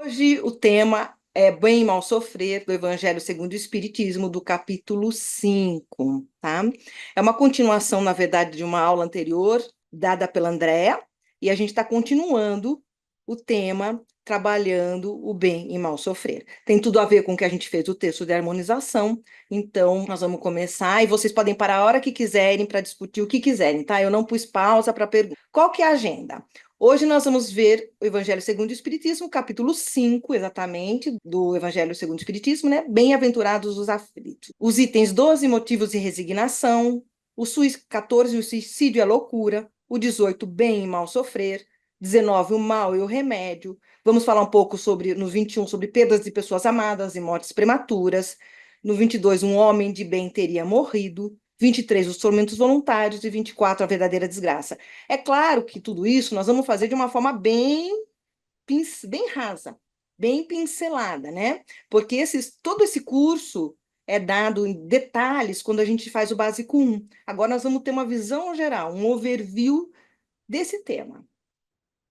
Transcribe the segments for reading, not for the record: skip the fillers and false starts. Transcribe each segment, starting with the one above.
Hoje o tema é Bem e Mal Sofrer, do Evangelho segundo o Espiritismo, do capítulo 5, tá? É uma continuação, na verdade, de uma aula anterior, dada pela Andréa, e a gente está continuando o tema trabalhando o bem e mal sofrer. Tem tudo a ver com o que a gente fez o texto de harmonização, então nós vamos começar, e vocês podem parar a hora que quiserem para discutir o que quiserem, tá? Eu não pus pausa para perguntar. Qual que é a agenda? Hoje nós vamos ver o Evangelho segundo o Espiritismo, capítulo 5, exatamente, do Evangelho segundo o Espiritismo, né? Bem-aventurados os aflitos. Os itens 12, motivos de resignação, o 14, o suicídio e a loucura, o 18, bem e mal sofrer, 19, o mal e o remédio. Vamos falar um pouco sobre, no 21, sobre perdas de pessoas amadas e mortes prematuras. No 22, um homem de bem teria morrido. 23, os tormentos voluntários, e 24, a verdadeira desgraça. É claro que tudo isso nós vamos fazer de uma forma bem rasa, bem pincelada, né? Porque todo esse curso é dado em detalhes quando a gente faz o básico 1. Agora nós vamos ter uma visão geral, um overview desse tema.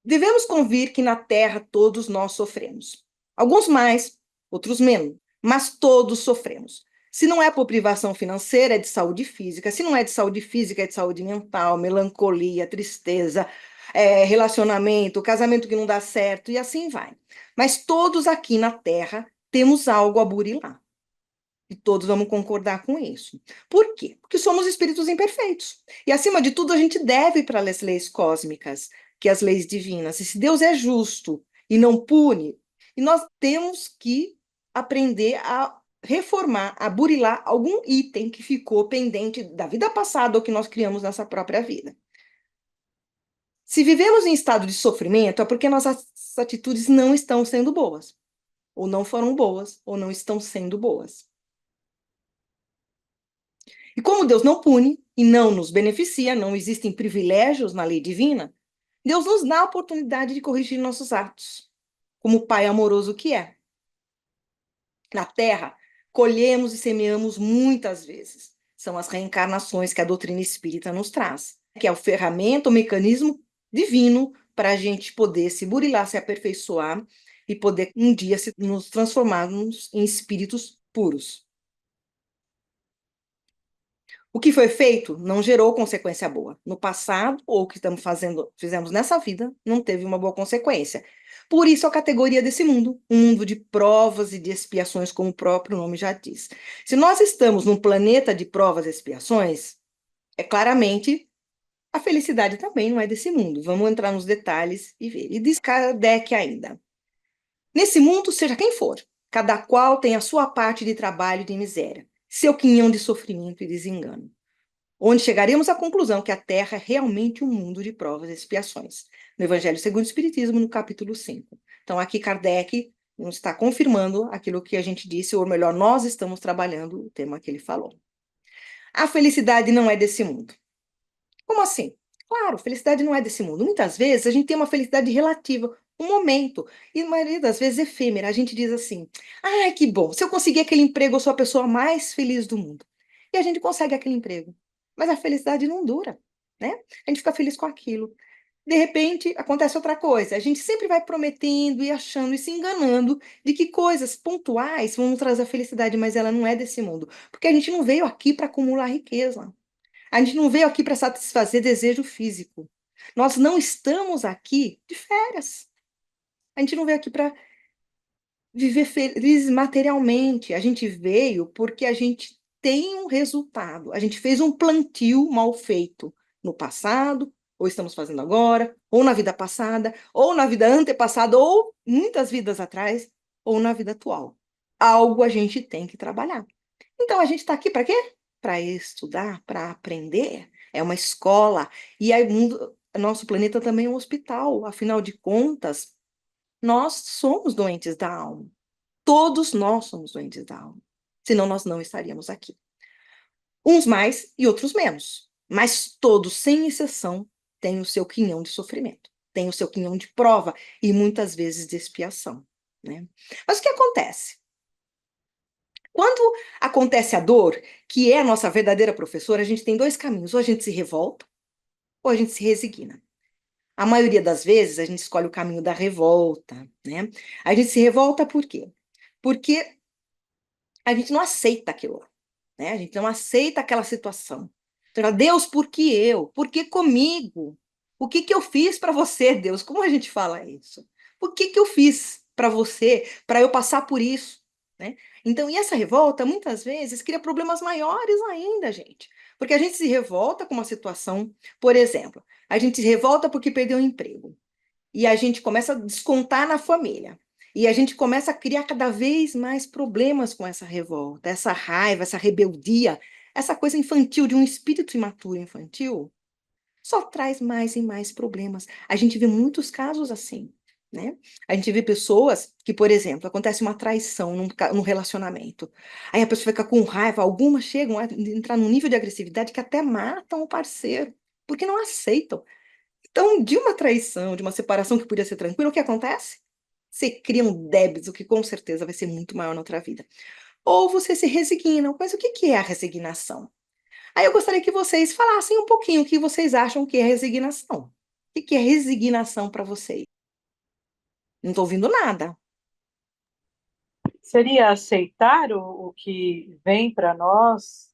Devemos convir que na Terra todos nós sofremos. Alguns mais, outros menos, mas todos sofremos. Se não é por privação financeira, é de saúde física. Se não é de saúde física, é de saúde mental, melancolia, tristeza, relacionamento, casamento que não dá certo, e assim vai. Mas todos aqui na Terra temos algo a burilar. E todos vamos concordar com isso. Por quê? Porque somos espíritos imperfeitos. E, acima de tudo, a gente deve para as leis cósmicas, que as leis divinas. E se Deus é justo e não pune, e nós temos que aprender a reformar, a burilar algum item que ficou pendente da vida passada ou que nós criamos nessa própria vida. Se vivemos em estado de sofrimento, é porque nossas atitudes não estão sendo boas, ou não foram boas, ou não estão sendo boas. E como Deus não pune e não nos beneficia, não existem privilégios na lei divina, Deus nos dá a oportunidade de corrigir nossos atos, como o Pai amoroso que é. Na Terra, colhemos e semeamos muitas vezes. São as reencarnações que a doutrina espírita nos traz, que é o ferramenta, o mecanismo divino para a gente poder se burilar, se aperfeiçoar e poder um dia nos transformarmos em espíritos puros. O que foi feito não gerou consequência boa. No passado, ou o que fizemos nessa vida, não teve uma boa consequência. Por isso, a categoria desse mundo, um mundo de provas e de expiações, como o próprio nome já diz. Se nós estamos num planeta de provas e expiações, é claramente a felicidade também não é desse mundo. Vamos entrar nos detalhes e ver. E diz Kardec ainda: nesse mundo, seja quem for, cada qual tem a sua parte de trabalho e de miséria, seu quinhão de sofrimento e desengano, onde chegaremos à conclusão que a Terra é realmente um mundo de provas e expiações. No Evangelho segundo o Espiritismo, no capítulo 5. Então, aqui Kardec nos está confirmando aquilo que a gente disse, ou melhor, nós estamos trabalhando o tema que ele falou. A felicidade não é desse mundo. Como assim? Claro, felicidade não é desse mundo. Muitas vezes a gente tem uma felicidade relativa, um momento, e a maioria das vezes efêmera. A gente diz assim: ai, que bom, se eu conseguir aquele emprego, eu sou a pessoa mais feliz do mundo. E a gente consegue aquele emprego. Mas a felicidade não dura, né? A gente fica feliz com aquilo. De repente, acontece outra coisa. A gente sempre vai prometendo e achando e se enganando de que coisas pontuais vão trazer a felicidade, mas ela não é desse mundo. Porque a gente não veio aqui para acumular riqueza. A gente não veio aqui para satisfazer desejo físico. Nós não estamos aqui de férias. A gente não veio aqui para viver feliz materialmente. A gente veio porque a gente tem um resultado. A gente fez um plantio mal feito no passado, ou estamos fazendo agora, ou na vida passada, ou na vida antepassada, ou muitas vidas atrás, ou na vida atual. Algo a gente tem que trabalhar. Então a gente está aqui para quê? Para estudar, para aprender. É uma escola. E aí, nosso planeta também é um hospital. Afinal de contas, nós somos doentes da alma. Todos nós somos doentes da alma. Senão nós não estaríamos aqui. Uns mais e outros menos. Mas todos, sem exceção, têm o seu quinhão de sofrimento. Têm o seu quinhão de prova e muitas vezes de expiação, né? Mas o que acontece? Quando acontece a dor, que é a nossa verdadeira professora, a gente tem dois caminhos: ou a gente se revolta, ou a gente se resigna. A maioria das vezes a gente escolhe o caminho da revolta, né? A gente se revolta por quê? Porque a gente não aceita aquilo lá, né? A gente não aceita aquela situação. Então, fala, Deus, por que eu? Por que comigo? O que que eu fiz para você, Deus? Como a gente fala isso? O que que eu fiz para você, para eu passar por isso, né? Então, e essa revolta, muitas vezes, cria problemas maiores ainda, gente. Porque a gente se revolta com uma situação, por exemplo, a gente se revolta porque perdeu o emprego e a gente começa a descontar na família. E a gente começa a criar cada vez mais problemas com essa revolta, essa raiva, essa rebeldia, essa coisa infantil, de um espírito imaturo infantil, só traz mais e mais problemas. A gente vê muitos casos assim, né? A gente vê pessoas que, por exemplo, acontece uma traição num relacionamento. Aí a pessoa fica com raiva, algumas chegam a entrar num nível de agressividade que até matam o parceiro, porque não aceitam. Então, de uma traição, de uma separação que podia ser tranquila, o que acontece? Você cria um débito que com certeza vai ser muito maior na outra vida. Ou você se resigna. Mas o que que é a resignação? Aí eu gostaria que vocês falassem um pouquinho o que vocês acham que é resignação. O que que é resignação para vocês? Não estou ouvindo nada. Seria aceitar o que vem para nós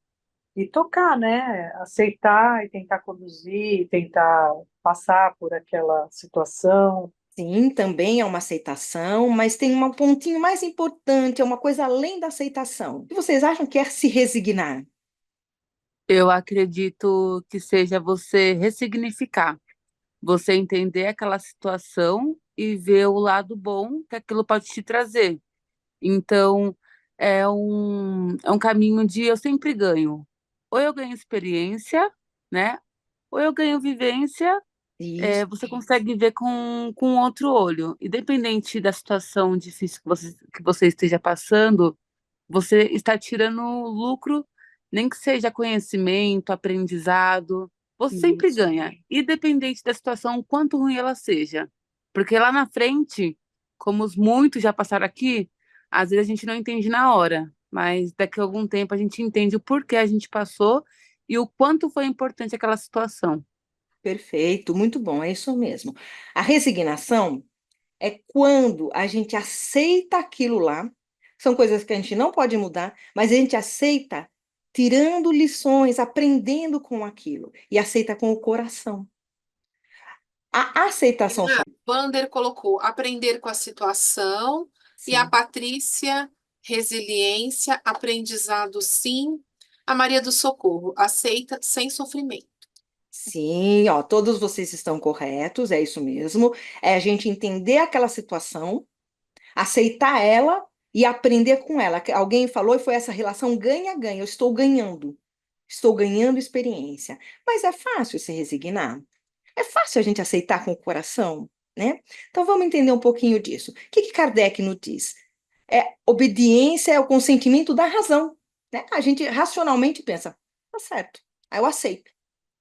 e tocar, né? Aceitar e tentar conduzir, tentar passar por aquela situação. Sim, também é uma aceitação, mas tem um pontinho mais importante, é uma coisa além da aceitação. O que vocês acham que é se resignar? Eu acredito que seja você ressignificar, você entender aquela situação e ver o lado bom que aquilo pode te trazer. Então, é um caminho de eu sempre ganho. Ou eu ganho experiência, né? Ou eu ganho vivência, Isso, você consegue ver com outro olho. Independente da situação difícil que você esteja passando, você está tirando lucro, nem que seja conhecimento, aprendizado. Você sempre isso. ganha, independente da situação, quanto ruim ela seja. Porque lá na frente, como os muitos já passaram aqui, às vezes a gente não entende na hora, mas daqui a algum tempo a gente entende o porquê a gente passou e o quanto foi importante aquela situação. Perfeito, muito bom, é isso mesmo. A resignação é quando a gente aceita aquilo lá, são coisas que a gente não pode mudar, mas a gente aceita tirando lições, aprendendo com aquilo, e aceita com o coração. A aceitação só. Vander colocou aprender com a situação e a Sim. Patrícia, resiliência, aprendizado sim. A Maria do Socorro, aceita sem sofrimento. Sim, ó, todos vocês estão corretos, é isso mesmo. É a gente entender aquela situação, aceitar ela e aprender com ela. Alguém falou e foi essa relação ganha-ganha. Eu estou ganhando experiência. Mas é fácil se resignar? É fácil a gente aceitar com o coração, né? Então vamos entender um pouquinho disso. O que que Kardec nos diz? Obediência é o consentimento da razão, né? A gente racionalmente pensa, tá certo, aí eu aceito.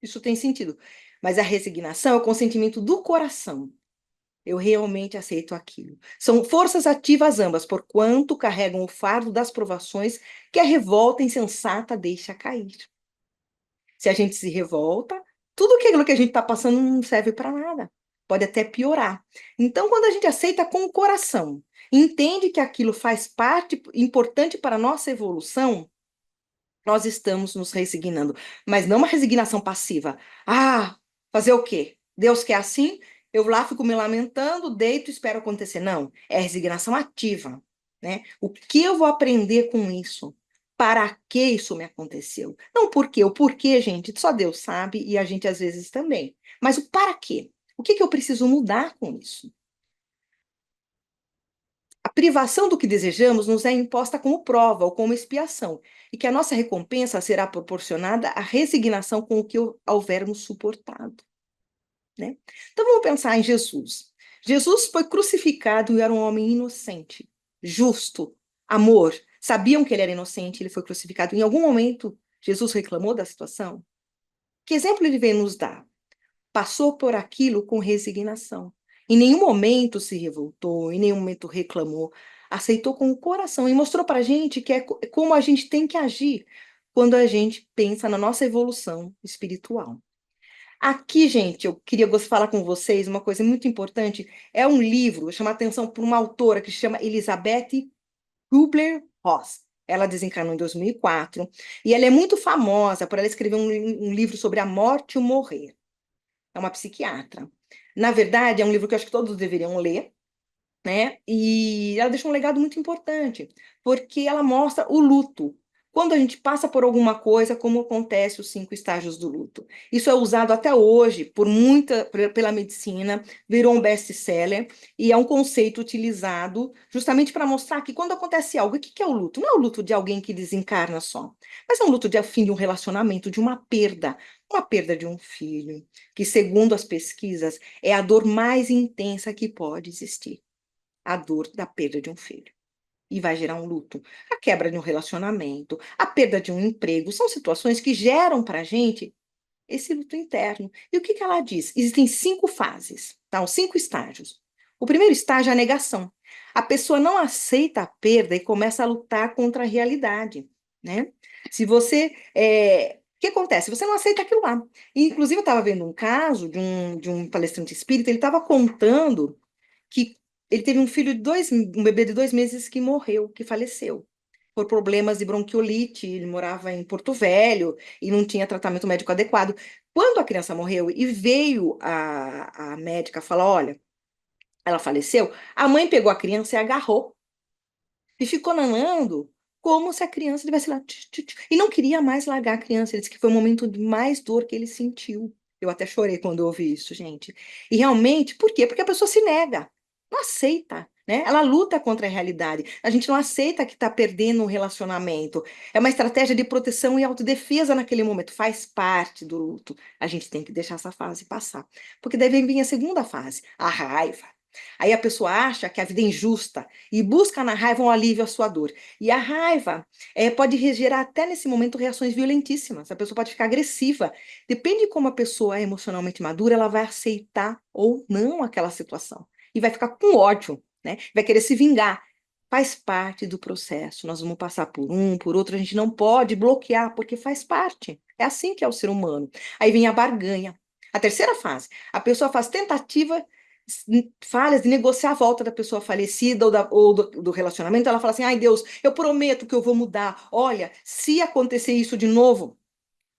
Isso tem sentido. Mas a resignação é o consentimento do coração. Eu realmente aceito aquilo. São forças ativas ambas, porquanto carregam o fardo das provações que a revolta insensata deixa cair. Se a gente se revolta, tudo aquilo que a gente está passando não serve para nada. Pode até piorar. Então, quando a gente aceita com o coração, entende que aquilo faz parte importante para a nossa evolução, nós estamos nos resignando. Mas não uma resignação passiva. Ah, fazer o quê? Deus quer assim? Eu lá fico me lamentando, deito e espero acontecer. Não, é resignação ativa, né? O que eu vou aprender com isso? Para que isso me aconteceu? Não por quê. O porquê, gente, só Deus sabe e a gente às vezes também. Mas o para quê? O que que eu preciso mudar com isso? A privação do que desejamos nos é imposta como prova ou como expiação, e que a nossa recompensa será proporcionada à resignação com o que houvermos suportado, né? Então vamos pensar em Jesus. Jesus foi crucificado e era um homem inocente, justo, amor. Sabiam que ele era inocente, ele foi crucificado. Em algum momento, Jesus reclamou da situação? Que exemplo ele veio nos dar? Passou por aquilo com resignação. Em nenhum momento se revoltou, em nenhum momento reclamou, aceitou com o coração e mostrou para a gente que é como a gente tem que agir quando a gente pensa na nossa evolução espiritual. Aqui, gente, eu queria falar com vocês uma coisa muito importante. É um livro, chama atenção por uma autora que se chama Elizabeth Kubler-Ross. Ela desencarnou em 2004 e ela é muito famosa por ela escrever um livro sobre a morte e o morrer. É uma psiquiatra. Na verdade, é um livro que eu acho que todos deveriam ler, né? E ela deixa um legado muito importante, porque ela mostra o luto. Quando a gente passa por alguma coisa, como acontece os 5 estágios do luto. Isso é usado até hoje pela medicina, virou um best-seller e é um conceito utilizado justamente para mostrar que quando acontece algo, o que é o luto? Não é o luto de alguém que desencarna só, mas é um luto de fim de um relacionamento, de uma perda de um filho, que segundo as pesquisas é a dor mais intensa que pode existir, a dor da perda de um filho. E vai gerar um luto. A quebra de um relacionamento, a perda de um emprego, são situações que geram para a gente esse luto interno. E o que ela diz? Existem 5 fases, tá? Os 5 estágios. O primeiro estágio é a negação. A pessoa não aceita a perda e começa a lutar contra a realidade, né? Se você... O que acontece? Você não aceita aquilo lá. E, inclusive, eu estava vendo um caso de um palestrante espírita, ele estava contando que ele teve um bebê de 2 meses que morreu, que faleceu, por problemas de bronquiolite. Ele morava em Porto Velho e não tinha tratamento médico adequado. Quando a criança morreu e veio a médica falar, olha, ela faleceu, a mãe pegou a criança e agarrou e ficou nanando como se a criança estivesse lá. E não queria mais largar a criança. Ele disse que foi o momento de mais dor que ele sentiu. Eu até chorei quando eu ouvi isso, gente. E realmente, por quê? Porque a pessoa se nega, não aceita, né? Ela luta contra a realidade. A gente não aceita que está perdendo um relacionamento. É uma estratégia de proteção e autodefesa naquele momento. Faz parte do luto. A gente tem que deixar essa fase passar. Porque daí vem vir a segunda fase, a raiva. Aí a pessoa acha que a vida é injusta e busca na raiva um alívio à sua dor. E a raiva pode gerar até nesse momento reações violentíssimas. A pessoa pode ficar agressiva. Depende de como a pessoa é emocionalmente madura, ela vai aceitar ou não aquela situação. E vai ficar com ódio, né? Vai querer se vingar. Faz parte do processo. Nós vamos passar por um, por outro. A gente não pode bloquear, porque faz parte. É assim que é o ser humano. Aí vem a barganha. A terceira fase. A pessoa faz tentativa falhas de negociar a volta da pessoa falecida ou do relacionamento. Ela fala assim, ai Deus, eu prometo que eu vou mudar. Olha, se acontecer isso de novo,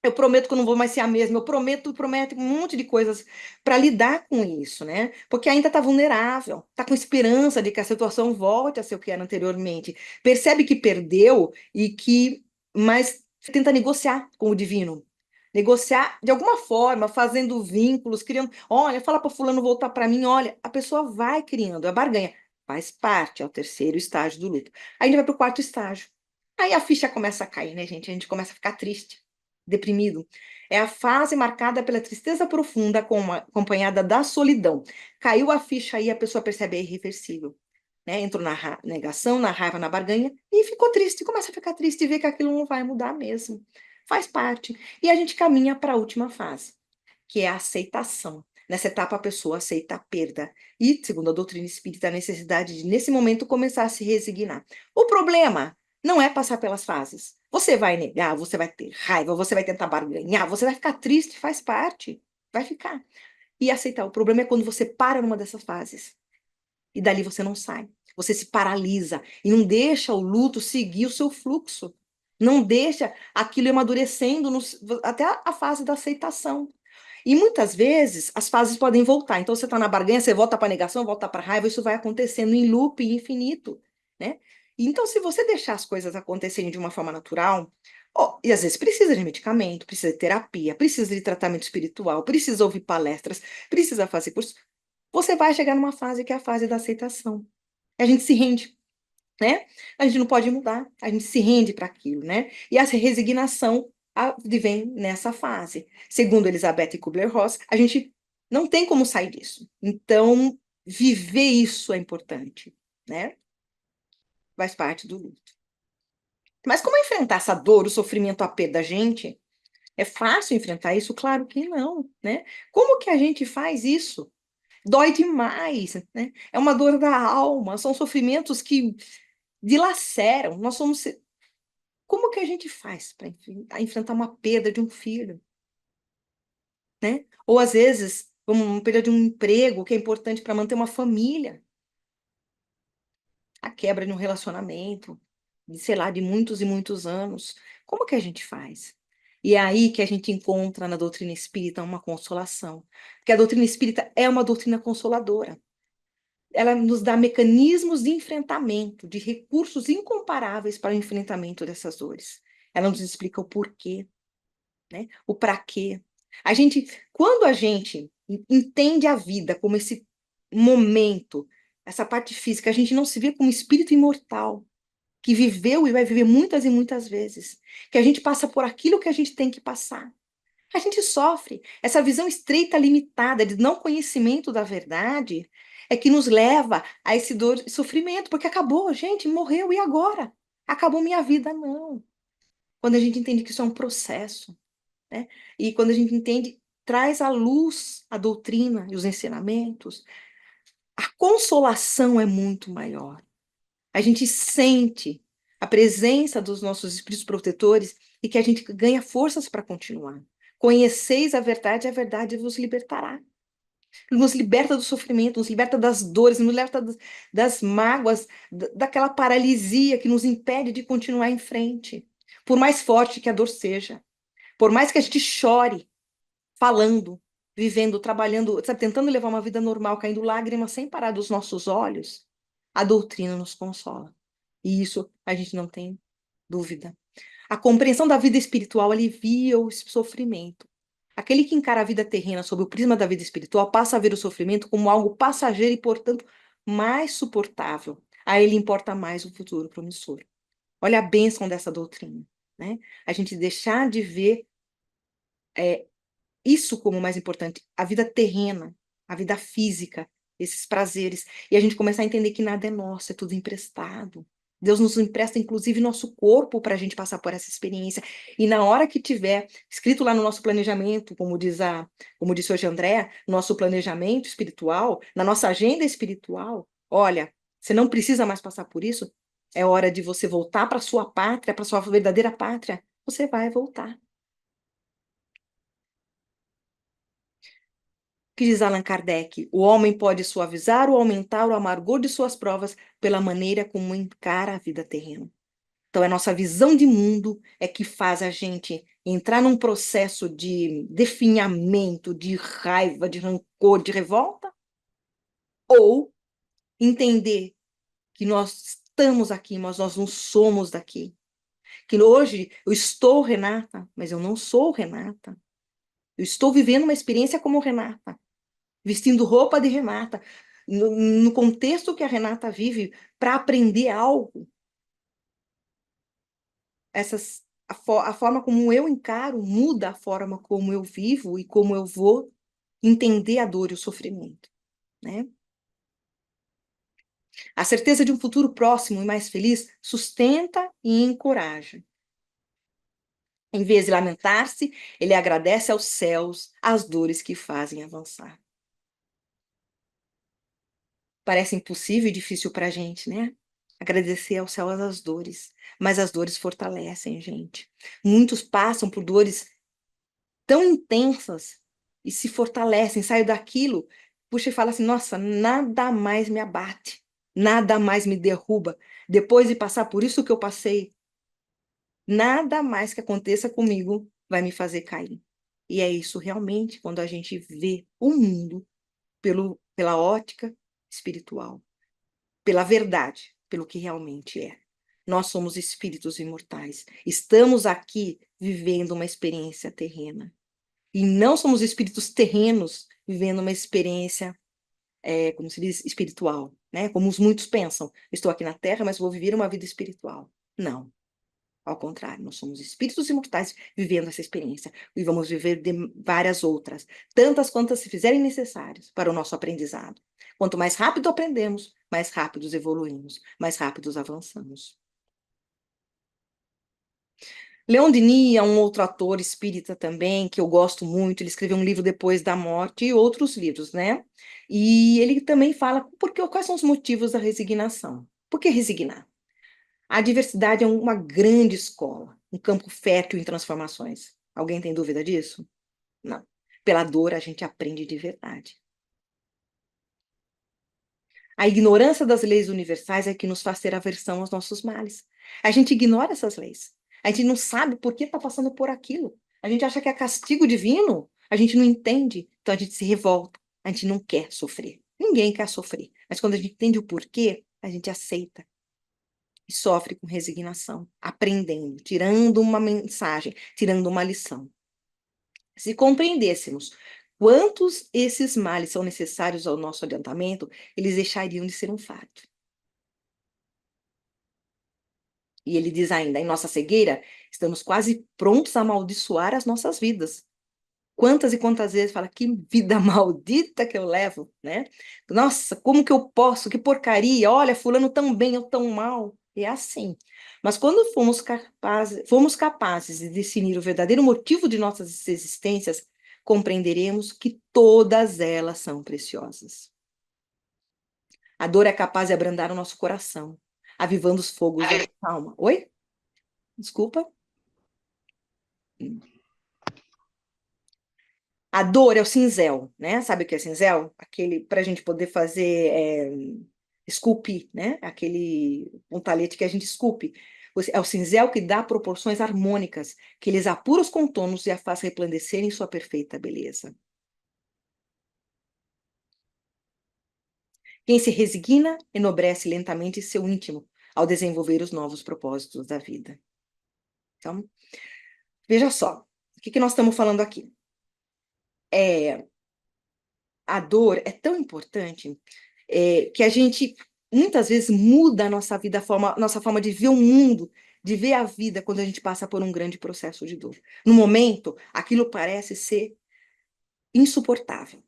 eu prometo que eu não vou mais ser a mesma. Eu prometo um monte de coisas para lidar com isso, né? Porque ainda está vulnerável, está com esperança de que a situação volte a ser o que era anteriormente. Percebe que perdeu mas tenta negociar com o divino. Negociar de alguma forma, fazendo vínculos, criando. Olha, fala para fulano voltar para mim. Olha, a pessoa vai criando, é barganha. Faz parte, é o terceiro estágio do luto. Aí a gente vai para o quarto estágio. Aí a ficha começa a cair, né, gente? A gente começa a ficar triste, deprimido. É a fase marcada pela tristeza profunda, acompanhada da solidão. Caiu a ficha aí, a pessoa percebe é irreversível, né? Entrou na negação, na raiva, na barganha e ficou triste. Começa a ficar triste e vê que aquilo não vai mudar mesmo. Faz parte. E a gente caminha para a última fase, que é a aceitação. Nessa etapa, a pessoa aceita a perda. E, segundo a doutrina espírita, a necessidade de, nesse momento, começar a se resignar. O problema não é passar pelas fases. Você vai negar, você vai ter raiva, você vai tentar barganhar, você vai ficar triste, faz parte. Vai ficar. E aceitar. O problema é quando você para numa dessas fases. E dali você não sai. Você se paralisa e não deixa o luto seguir o seu fluxo. Não deixa aquilo amadurecendo até a fase da aceitação. E muitas vezes as fases podem voltar. Então você está na barganha, você volta para a negação, volta para a raiva, isso vai acontecendo em loop infinito, né? Então, se você deixar as coisas acontecerem de uma forma natural, e às vezes precisa de medicamento, precisa de terapia, precisa de tratamento espiritual, precisa ouvir palestras, precisa fazer curso, você vai chegar numa fase que é a fase da aceitação. A gente se rende, né? A gente não pode mudar, a gente se rende para aquilo, né? E a resignação vem nessa fase. Segundo Elizabeth Kubler-Ross, a gente não tem como sair disso. Então, viver isso é importante, né? Faz parte do luto. Mas como enfrentar essa dor, o sofrimento, a perda da gente? É fácil enfrentar isso? Claro que não, né? Como que a gente faz isso? Dói demais, né? É uma dor da alma, são sofrimentos que dilaceram. Como que a gente faz para enfrentar uma perda de um filho? né? Ou às vezes, vamos perder de um emprego que é importante para manter uma família, a quebra de um relacionamento, de, sei lá, de muitos e muitos anos. Como que a gente faz? E é aí que a gente encontra na doutrina espírita uma consolação. Porque a doutrina espírita é uma doutrina consoladora. Ela nos dá mecanismos de enfrentamento, de recursos incomparáveis para o enfrentamento dessas dores. Ela nos explica o porquê, né? O para quê. Quando a gente entende a vida como esse momento, essa parte física, a gente não se vê como espírito imortal, que viveu e vai viver muitas e muitas vezes, que a gente passa por aquilo que a gente tem que passar. A gente sofre. Essa visão estreita, limitada, de não conhecimento da verdade, é que nos leva a esse dor e sofrimento, porque acabou, gente, morreu, e agora? Acabou minha vida, não. Quando a gente entende que isso é um processo, né? E quando a gente entende, traz à luz a doutrina e os ensinamentos, a consolação é muito maior. A gente sente a presença dos nossos espíritos protetores e que a gente ganha forças para continuar. Conheceis a verdade vos libertará. Nos liberta do sofrimento, nos liberta das dores, nos liberta das mágoas, daquela paralisia que nos impede de continuar em frente. Por mais forte que a dor seja, por mais que a gente chore, falando, vivendo, trabalhando, sabe, tentando levar uma vida normal, caindo lágrimas sem parar dos nossos olhos, a doutrina nos consola. E isso a gente não tem dúvida. A compreensão da vida espiritual alivia o sofrimento. Aquele que encara a vida terrena sob o prisma da vida espiritual passa a ver o sofrimento como algo passageiro e, portanto, mais suportável. A ele importa mais o futuro promissor. Olha a bênção dessa doutrina, né? A gente deixar de ver isso como mais importante, a vida terrena, a vida física, esses prazeres, e a gente começar a entender que nada é nosso, é tudo emprestado. Deus nos empresta, inclusive, nosso corpo para a gente passar por essa experiência. E na hora que tiver escrito lá no nosso planejamento, como disse hoje a Andréa, nosso planejamento espiritual, na nossa agenda espiritual, olha, você não precisa mais passar por isso, é hora de você voltar para sua pátria, para sua verdadeira pátria. Você vai voltar. Que diz Allan Kardec, o homem pode suavizar ou aumentar o amargor de suas provas pela maneira como encara a vida terrena. Então, a nossa visão de mundo é que faz a gente entrar num processo de definhamento, de raiva, de rancor, de revolta, ou entender que nós estamos aqui, mas nós não somos daqui. Que hoje eu estou Renata, mas eu não sou Renata. Eu estou vivendo uma experiência como Renata, vestindo roupa de Renata, no contexto que a Renata vive, para aprender algo. A forma como eu encaro muda a forma como eu vivo e como eu vou entender a dor e o sofrimento, né? A certeza de um futuro próximo e mais feliz sustenta e encoraja. Em vez de lamentar-se, ele agradece aos céus as dores que fazem avançar. Parece impossível e difícil para a gente, né? Agradecer ao céu as dores, mas as dores fortalecem, gente. Muitos passam por dores tão intensas e se fortalecem, saem daquilo, puxa e fala assim, nossa, nada mais me abate, nada mais me derruba. Depois de passar por isso que eu passei, nada mais que aconteça comigo vai me fazer cair. E é isso realmente quando a gente vê o mundo pela ótica espiritual, pela verdade, pelo que realmente é. Nós somos espíritos imortais. Estamos aqui vivendo uma experiência terrena. E não somos espíritos terrenos vivendo uma experiência, como se diz, espiritual, né? Como os muitos pensam. Estou aqui na Terra, mas vou viver uma vida espiritual. Não. Ao contrário, nós somos espíritos imortais vivendo essa experiência. E vamos viver de várias outras, tantas quantas se fizerem necessárias para o nosso aprendizado. Quanto mais rápido aprendemos, mais rápidos evoluímos, mais rápidos avançamos. Leon Denis é um outro ator espírita também, que eu gosto muito. Ele escreveu um livro Depois da Morte e outros livros, né? E ele também fala quais são os motivos da resignação. Por que resignar? A diversidade é uma grande escola, um campo fértil em transformações. Alguém tem dúvida disso? Não. Pela dor a gente aprende de verdade. A ignorância das leis universais é que nos faz ter aversão aos nossos males. A gente ignora essas leis. A gente não sabe por que está passando por aquilo. A gente acha que é castigo divino. A gente não entende. Então a gente se revolta. A gente não quer sofrer. Ninguém quer sofrer. Mas quando a gente entende o porquê, a gente aceita. E sofre com resignação, aprendendo, tirando uma mensagem, tirando uma lição. Se compreendêssemos quantos esses males são necessários ao nosso adiantamento, eles deixariam de ser um fato. E ele diz ainda, em nossa cegueira, estamos quase prontos a amaldiçoar as nossas vidas. Quantas e quantas vezes fala, que vida maldita que eu levo, né? Nossa, como que eu posso? Que porcaria! Olha, fulano tão bem, eu tão mal. É assim. Mas quando fomos capazes de definir o verdadeiro motivo de nossas existências, compreenderemos que todas elas são preciosas. A dor é capaz de abrandar o nosso coração, avivando os fogos da nossa alma. Oi? Desculpa. A dor é o cinzel, né? Sabe o que é cinzel? Aquele para a gente poder fazer esculpir, né? Aquele talete que a gente esculpe. É o cinzel que dá proporções harmônicas, que lhes apura os contornos e a faz resplandecer em sua perfeita beleza. Quem se resigna enobrece lentamente seu íntimo ao desenvolver os novos propósitos da vida. Então, veja só, o que nós estamos falando aqui? A dor é tão importante que a gente muitas vezes muda a nossa vida, nossa forma de ver o mundo, de ver a vida quando a gente passa por um grande processo de dor. No momento, aquilo parece ser insuportável,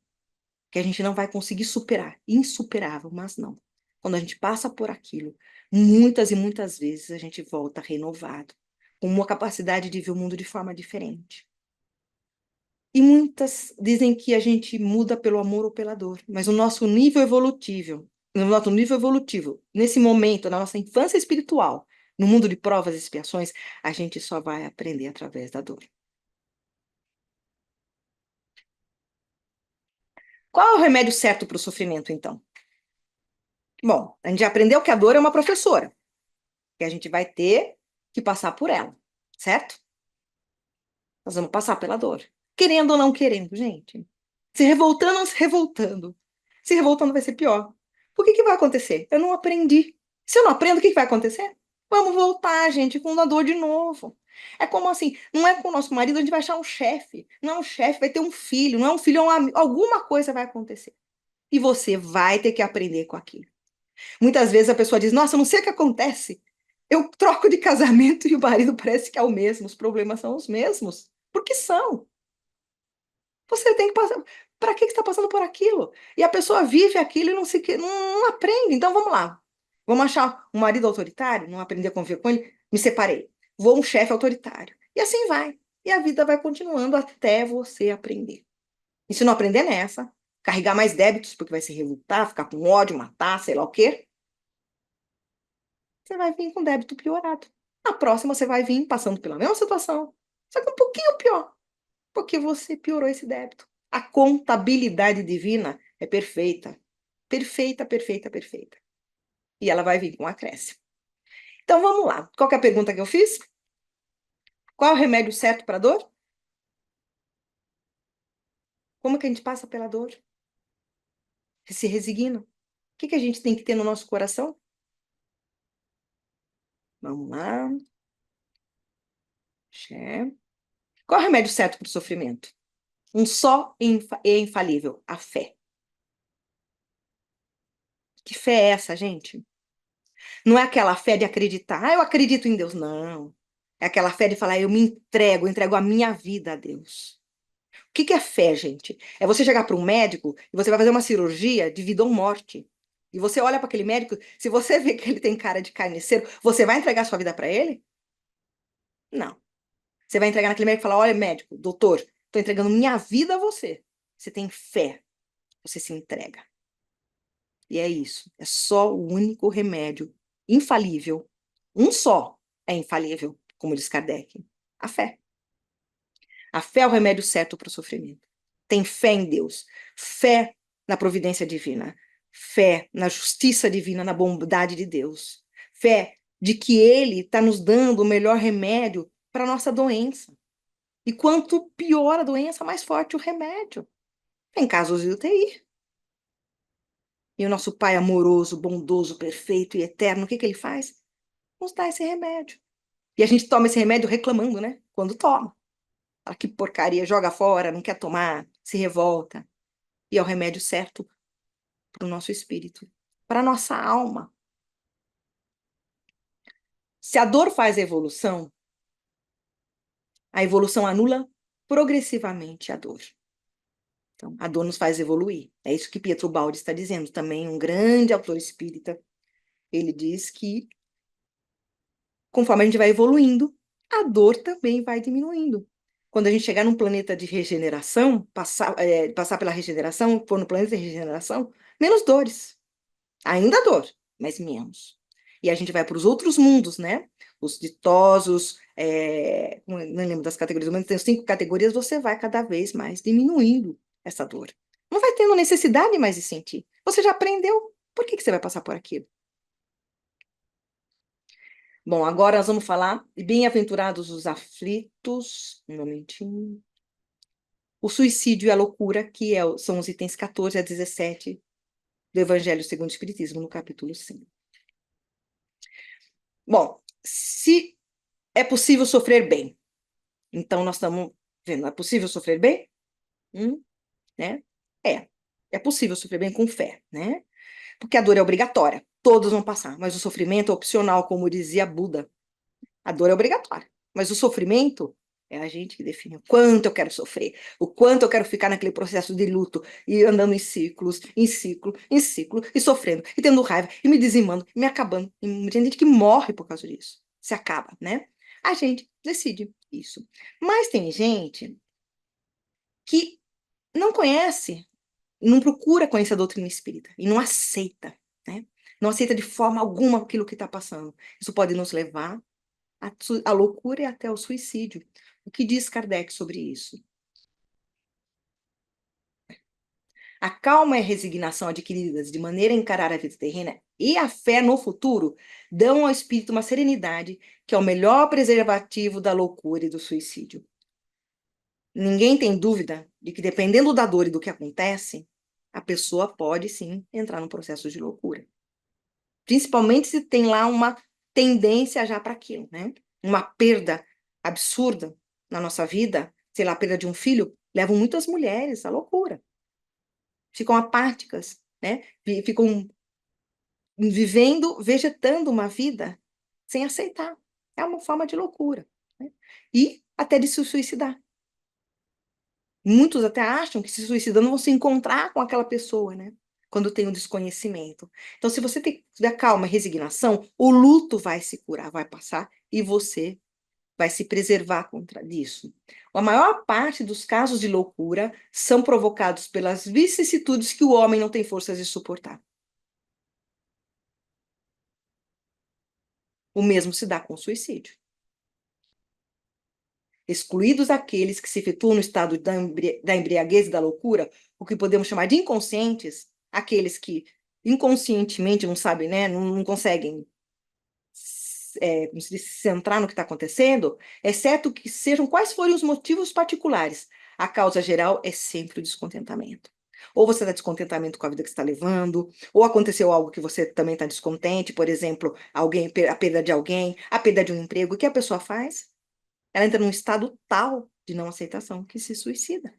que a gente não vai conseguir superar, insuperável, mas não. Quando a gente passa por aquilo, muitas e muitas vezes a gente volta renovado, com uma capacidade de ver o mundo de forma diferente. E muitas dizem que a gente muda pelo amor ou pela dor, mas o nosso nível evolutivo, nesse momento, na nossa infância espiritual, no mundo de provas e expiações, a gente só vai aprender através da dor. Qual é o remédio certo para o sofrimento, então? Bom, a gente já aprendeu que a dor é uma professora, que a gente vai ter que passar por ela, certo? Nós vamos passar pela dor. Querendo ou não querendo, gente. Se revoltando ou se revoltando. Se revoltando vai ser pior. O que vai acontecer? Eu não aprendi. Se eu não aprendo, o que vai acontecer? Vamos voltar, gente, com a dor de novo. É como assim, não é com o nosso marido, a gente vai achar um chefe. Não é um chefe, vai ter um filho. Não é um filho, é um amigo. Alguma coisa vai acontecer. E você vai ter que aprender com aquilo. Muitas vezes a pessoa diz, nossa, eu não sei o que acontece. Eu troco de casamento e o marido parece que é o mesmo. Os problemas são os mesmos. Porque são. Você tem que passar. Para que você está passando por aquilo? E a pessoa vive aquilo e não aprende. Então vamos lá. Vamos achar um marido autoritário, não aprender a conviver com ele, me separei. Vou um chefe autoritário. E assim vai. E a vida vai continuando até você aprender. E se não aprender nessa, carregar mais débitos, porque vai se revoltar, ficar com ódio, matar, sei lá o quê, você vai vir com débito piorado. Na próxima, você vai vir passando pela mesma situação, só que um pouquinho pior, porque você piorou esse débito. A contabilidade divina é perfeita. Perfeita, perfeita, perfeita. E ela vai vir com um acréscimo. Então, vamos lá. Qual que é a pergunta que eu fiz? Qual é o remédio certo para a dor? Como que a gente passa pela dor? Se resigna? O que a gente tem que ter no nosso coração? Vamos lá. Qual é o remédio certo para o sofrimento? Um só é infalível, a fé. Que fé é essa, gente? Não é aquela fé de acreditar, eu acredito em Deus, não. É aquela fé de falar, eu me entrego a minha vida a Deus. O que é fé, gente? É você chegar para um médico e você vai fazer uma cirurgia de vida ou morte. E você olha para aquele médico, se você vê que ele tem cara de carniceiro, você vai entregar sua vida para ele? Não. Você vai entregar naquele médico e falar, olha, médico, doutor, estou entregando minha vida a você. Você tem fé, você se entrega. E é isso. É só o único remédio infalível. Um só é infalível, como diz Kardec. A fé. A fé é o remédio certo para o sofrimento. tem fé em Deus, fé na providência divina, fé na justiça divina, na bondade de Deus, fé de que Ele está nos dando o melhor remédio para a nossa doença. E quanto pior a doença, mais forte o remédio. Tem casos de UTI. E o nosso Pai amoroso, bondoso, perfeito e eterno, o que que Ele faz? Nos dá esse remédio. E a gente toma esse remédio reclamando, né? Quando toma. Fala, que porcaria, joga fora, não quer tomar, se revolta. E é o remédio certo para o nosso espírito, para a nossa alma. Se a dor faz a evolução anula progressivamente a dor. Então, a dor nos faz evoluir. É isso que Pietro Baldi está dizendo, também um grande autor espírita. Ele diz que, conforme a gente vai evoluindo, a dor também vai diminuindo. Quando a gente chegar num planeta de regeneração, passar pela regeneração, for no planeta de regeneração, menos dores. Ainda dor, mas menos. E a gente vai para os outros mundos, né? Os ditosos, não lembro das categorias, mas tem 5 categorias, você vai cada vez mais diminuindo essa dor. Não vai tendo necessidade mais de sentir. Você já aprendeu. Por que você vai passar por aquilo? Bom, agora nós vamos falar de bem-aventurados os aflitos. Um momentinho. O suicídio e a loucura, que são os itens 14 a 17 do Evangelho segundo o Espiritismo, no capítulo 5. Bom, se é possível sofrer bem, então nós estamos vendo, é possível sofrer bem? Né? É possível sofrer bem com fé, né? Porque a dor é obrigatória, todos vão passar, mas o sofrimento é opcional, como dizia Buda. A dor é obrigatória, mas o sofrimento é a gente que define o quanto eu quero sofrer, o quanto eu quero ficar naquele processo de luto e andando em ciclos, em ciclo, em ciclo, e sofrendo, e tendo raiva, e me dizimando, e me acabando. E tem gente que morre por causa disso, se acaba, né? A gente decide isso. Mas tem gente que não conhece, não procura conhecer a doutrina espírita, e não aceita, né? Não aceita de forma alguma aquilo que está passando. Isso pode nos levar à loucura e até ao suicídio. O que diz Kardec sobre isso? A calma e a resignação adquiridas de maneira a encarar a vida terrena e a fé no futuro dão ao espírito uma serenidade que é o melhor preservativo da loucura e do suicídio. Ninguém tem dúvida de que, dependendo da dor e do que acontece, a pessoa pode, sim, entrar num processo de loucura. Principalmente se tem lá uma tendência já para aquilo, né? Uma perda absurda na nossa vida, sei lá, a perda de um filho, levam muitas mulheres à loucura. Ficam apáticas, né? Ficam vivendo, vegetando uma vida sem aceitar. É uma forma de loucura, né? E até de se suicidar. Muitos até acham que se suicidando vão se encontrar com aquela pessoa, né? Quando tem um desconhecimento. Então, se você tiver calma e resignação, o luto vai se curar, vai passar, e você vai se preservar contra isso. A maior parte dos casos de loucura são provocados pelas vicissitudes que o homem não tem forças de suportar. O mesmo se dá com o suicídio. Excluídos aqueles que se efetuam no estado da embriaguez e da loucura, o que podemos chamar de inconscientes, aqueles que inconscientemente não sabem, né, não conseguem como se diz, se centrar no que está acontecendo, exceto que sejam quais forem os motivos particulares. A causa geral é sempre o descontentamento. Ou você está descontentamento com a vida que você está levando, ou aconteceu algo que você também está descontente, por exemplo, a perda de alguém, a perda de um emprego. O que a pessoa faz? Ela entra num estado tal de não aceitação que se suicida.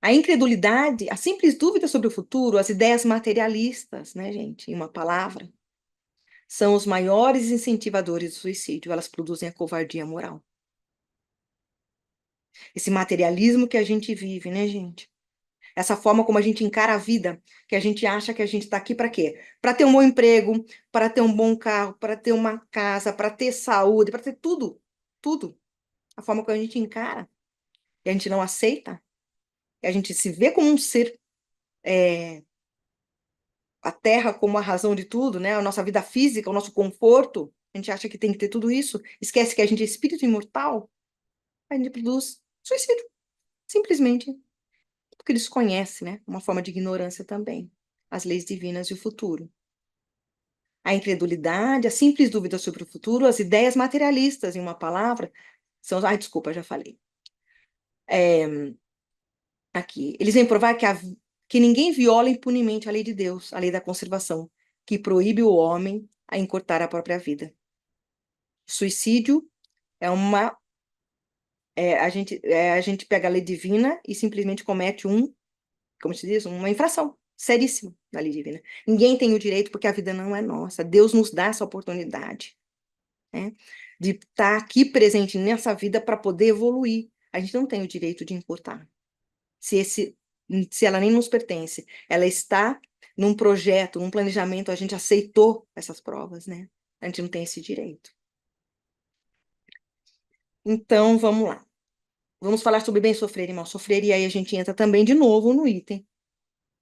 A incredulidade, a simples dúvida sobre o futuro, as ideias materialistas, né, gente, em uma palavra, são os maiores incentivadores do suicídio. Elas produzem a covardia moral. Esse materialismo que a gente vive, né, gente? Essa forma como a gente encara a vida, que a gente acha que a gente está aqui para quê? Para ter um bom emprego, para ter um bom carro, para ter uma casa, para ter saúde, para ter tudo. Tudo. A forma como a gente encara. E a gente não aceita. E a gente se vê como um ser... a terra como a razão de tudo, né? A nossa vida física, o nosso conforto. A gente acha que tem que ter tudo isso. Esquece que a gente é espírito imortal. a gente produz suicídio, simplesmente, porque eles conhecem, né? Uma forma de ignorância também, as leis divinas e o futuro. A incredulidade, a simples dúvida sobre o futuro, as ideias materialistas, em uma palavra, são... Ai, desculpa, já falei. Aqui, eles vêm provar que ninguém viola impunemente a lei de Deus, a lei da conservação, que proíbe o homem a encurtar a própria vida. Suicídio é uma... a gente pega a lei divina e simplesmente comete como se diz, uma infração seríssima da lei divina. Ninguém tem o direito, porque a vida não é nossa. Deus nos dá essa oportunidade, né, de estar aqui presente nessa vida para poder evoluir. A gente não tem o direito de encurtar. Se ela nem nos pertence, ela está num projeto, num planejamento, a gente aceitou essas provas, né? A gente não tem esse direito. Então, vamos lá. Vamos falar sobre bem sofrer e mal sofrer, e aí a gente entra também de novo no item.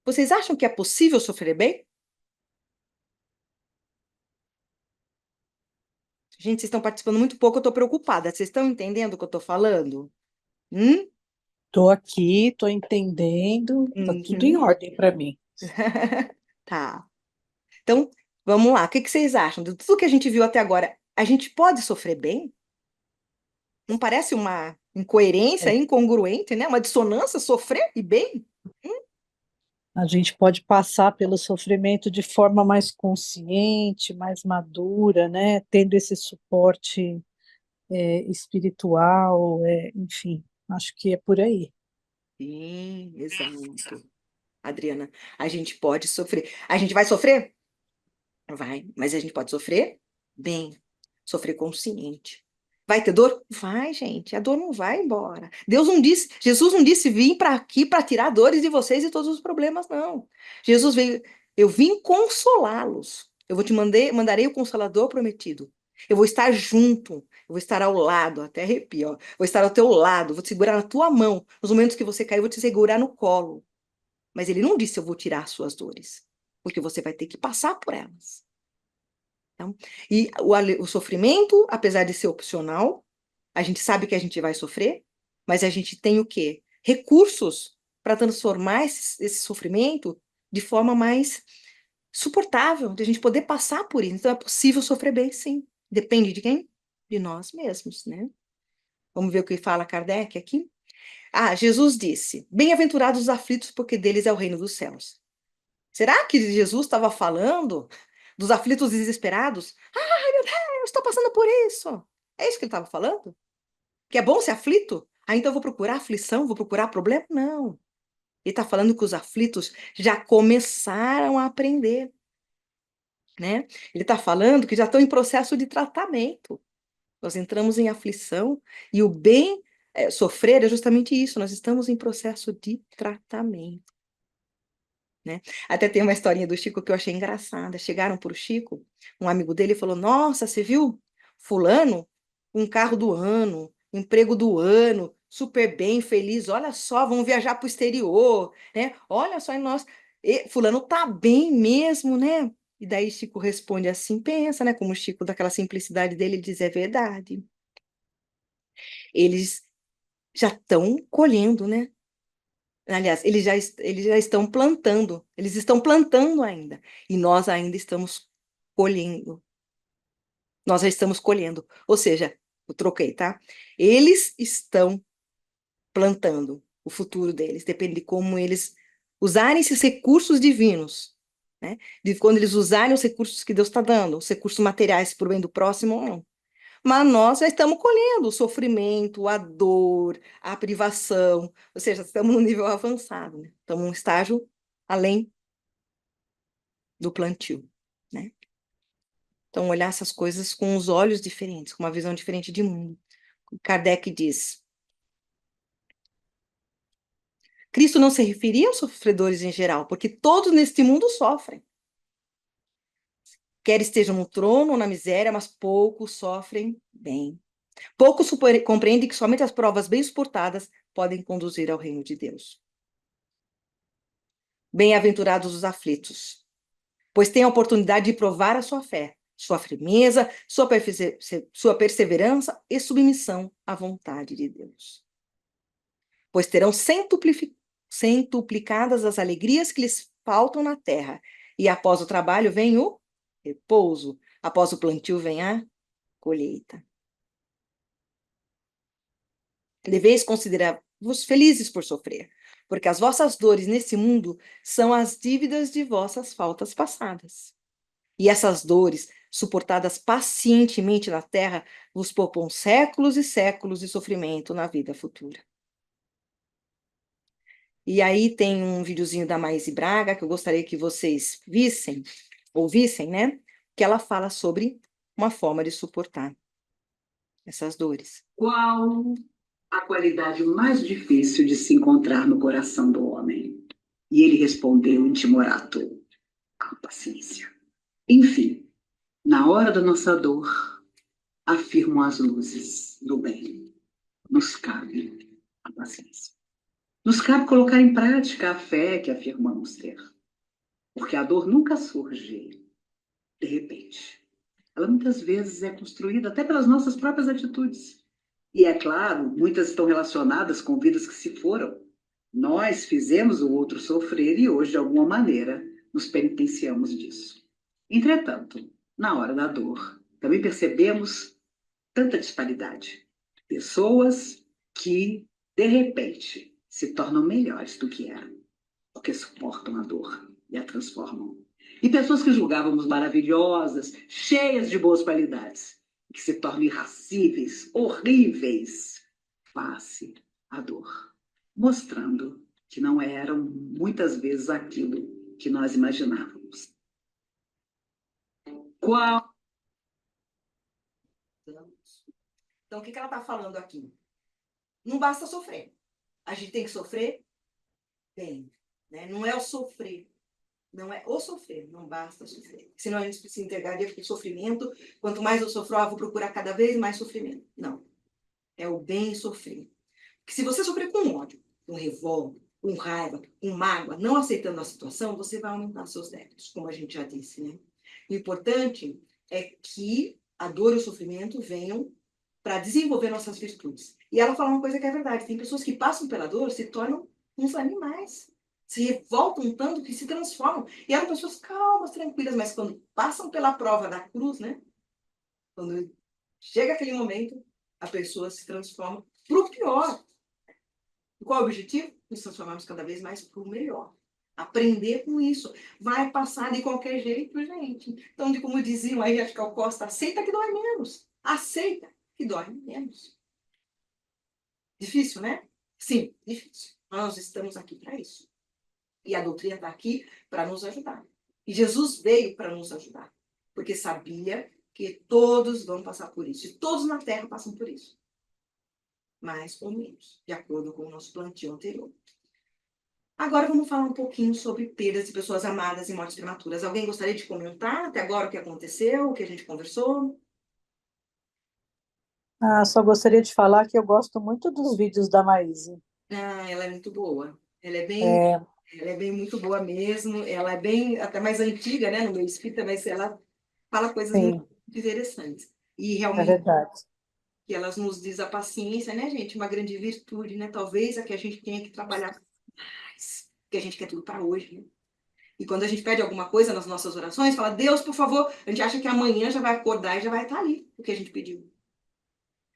Vocês acham que é possível sofrer bem? Gente, vocês estão participando muito pouco, eu estou preocupada. Vocês estão entendendo o que eu estou falando? Tô aqui, tô entendendo, tá tudo em Uhum. ordem para mim. Tá. Então, vamos lá. O que vocês acham? De tudo que a gente viu até agora, a gente pode sofrer bem? Não parece uma incoerência, É, incongruente, né? Uma dissonância, sofrer e bem? a gente pode passar pelo sofrimento de forma mais consciente, mais madura, né? Tendo esse suporte espiritual, enfim, acho que é por aí. Sim, exato. Adriana, a gente pode sofrer. A gente vai sofrer? Vai, mas a gente pode sofrer bem, sofrer consciente. Vai ter dor? Vai, gente. A dor não vai embora. Deus não disse, Jesus não disse vim para aqui para tirar dores de vocês e todos os problemas, não. Jesus veio, eu vim consolá-los. Eu mandarei o Consolador prometido. Eu vou estar junto, eu vou estar ao lado, até arrepio, ó. Vou estar ao teu lado, vou te segurar na tua mão. Nos momentos que você cair, eu vou te segurar no colo. Mas ele não disse eu vou tirar suas dores, porque você vai ter que passar por elas. Então, e o sofrimento, apesar de ser opcional, a gente sabe que a gente vai sofrer, mas a gente tem o quê? Recursos para transformar esse sofrimento de forma mais suportável, de a gente poder passar por isso. Então, é possível sofrer bem, sim. Depende de quem? De nós mesmos, né? Vamos ver o que fala Kardec aqui? Ah, Jesus disse, bem-aventurados os aflitos, porque deles é o reino dos céus. Será que Jesus estava falando dos aflitos desesperados? Ai, meu Deus, estou passando por isso. É isso que ele estava falando? Que é bom ser aflito? Ah, então eu vou procurar aflição, vou procurar problema? Não. Ele está falando que os aflitos já começaram a aprender, né? Ele está falando que já estão em processo de tratamento. Nós entramos em aflição e o bem sofrer é justamente isso. Nós estamos em processo de tratamento. Né? Até tem uma historinha do Chico que eu achei engraçada. Chegaram para o Chico, um amigo dele falou: Nossa, você viu? Fulano, um carro do ano, emprego do ano, super bem, feliz. Olha só, vamos viajar para o exterior, né? Olha só, Fulano tá bem mesmo, né? E daí Chico responde assim: Pensa, né? Como o Chico, daquela simplicidade dele, ele diz: É verdade. Eles já estão colhendo, né? Aliás, eles já estão plantando ainda, e nós ainda estamos colhendo. Nós já estamos colhendo. Ou seja, eu troquei, tá? Eles estão plantando o futuro deles, depende de como eles usarem esses recursos divinos, né? De quando eles usarem os recursos que Deus está dando, os recursos materiais para o bem do próximo ou não. Mas nós já estamos colhendo o sofrimento, a dor, a privação, ou seja, estamos no nível avançado, né? Estamos num estágio além do plantio, né? Então, olhar essas coisas com os olhos diferentes, com uma visão diferente de mundo. Kardec diz, Cristo não se referia aos sofredores em geral, porque todos neste mundo sofrem. Quer estejam no trono ou na miséria, mas poucos sofrem bem. Poucos compreendem que somente as provas bem suportadas podem conduzir ao reino de Deus. Bem-aventurados os aflitos, pois têm a oportunidade de provar a sua fé, sua firmeza, sua perseverança e submissão à vontade de Deus. Pois terão centuplicadas as alegrias que lhes faltam na terra, e após o trabalho vem o repouso, após o plantio vem a colheita. Deveis considerar-vos felizes por sofrer, porque as vossas dores nesse mundo são as dívidas de vossas faltas passadas. E essas dores, suportadas pacientemente na terra, vos poupam séculos e séculos de sofrimento na vida futura. E aí tem um videozinho da Maíse Braga, que eu gostaria que vocês ouvissem, né? Que ela fala sobre uma forma de suportar essas dores. Qual a qualidade mais difícil de se encontrar no coração do homem? E ele respondeu em timorato: a paciência. Enfim, na hora da nossa dor, afirmam as luzes do bem. Nos cabe a paciência. Nos cabe colocar em prática a fé que afirmamos ter. Porque a dor nunca surge de repente. Ela muitas vezes é construída até pelas nossas próprias atitudes. E é claro, muitas estão relacionadas com vidas que se foram. Nós fizemos o outro sofrer e hoje, de alguma maneira, nos penitenciamos disso. Entretanto, na hora da dor, também percebemos tanta disparidade. Pessoas que, de repente, se tornam melhores do que eram, porque suportam a dor e a transformam. E pessoas que julgávamos maravilhosas, cheias de boas qualidades, que se tornam irracíveis, horríveis, face à dor, mostrando que não eram muitas vezes aquilo que nós imaginávamos. Qual? Então, o que ela está falando aqui? Não basta sofrer. A gente tem que sofrer bem, né? Não é o sofrer. Não é o sofrer, não basta sofrer. Senão a gente se entregaria para o sofrimento. Quanto mais eu sofro, eu vou procurar cada vez mais sofrimento. Não. É o bem sofrer. Porque se você sofrer com ódio, com revolta, com raiva, com mágoa, não aceitando a situação, você vai aumentar seus débitos, como a gente já disse, né? O importante é que a dor e o sofrimento venham para desenvolver nossas virtudes. E ela fala uma coisa que é verdade. Tem pessoas que passam pela dor, se tornam uns animais. Se revoltam tanto que se transformam. E eram pessoas calmas, tranquilas, mas quando passam pela prova da cruz, né? Quando chega aquele momento, a pessoa se transforma para o pior. E qual é o objetivo? Nos transformarmos cada vez mais para o melhor. Aprender com isso. Vai passar de qualquer jeito, gente. Então, como diziam aí, acho que é o Costa, aceita que dói menos. Aceita que dói menos. Difícil, né? Sim, difícil. Nós estamos aqui para isso. E a doutrina está aqui para nos ajudar. E Jesus veio para nos ajudar. Porque sabia que todos vão passar por isso. E todos na Terra passam por isso. Mais ou menos, de acordo com o nosso plantio anterior. Agora vamos falar um pouquinho sobre perdas de pessoas amadas e mortes prematuras. Alguém gostaria de comentar até agora o que aconteceu, o que a gente conversou? Só gostaria de falar que eu gosto muito dos vídeos da Maíse. Ela é muito boa. Ela é bem, É, ela é bem muito boa mesmo. Ela é bem até mais antiga, né, no meio espírita, mas ela fala coisas sim, muito interessantes. E é realmente verdade. que elas nos diz a paciência, né, gente? Uma grande virtude, né? Talvez a que a gente tenha que trabalhar mais, porque a gente quer tudo para hoje, né? E quando a gente pede alguma coisa nas nossas orações, fala, Deus, por favor, a gente acha que amanhã já vai acordar e já vai estar ali o que a gente pediu.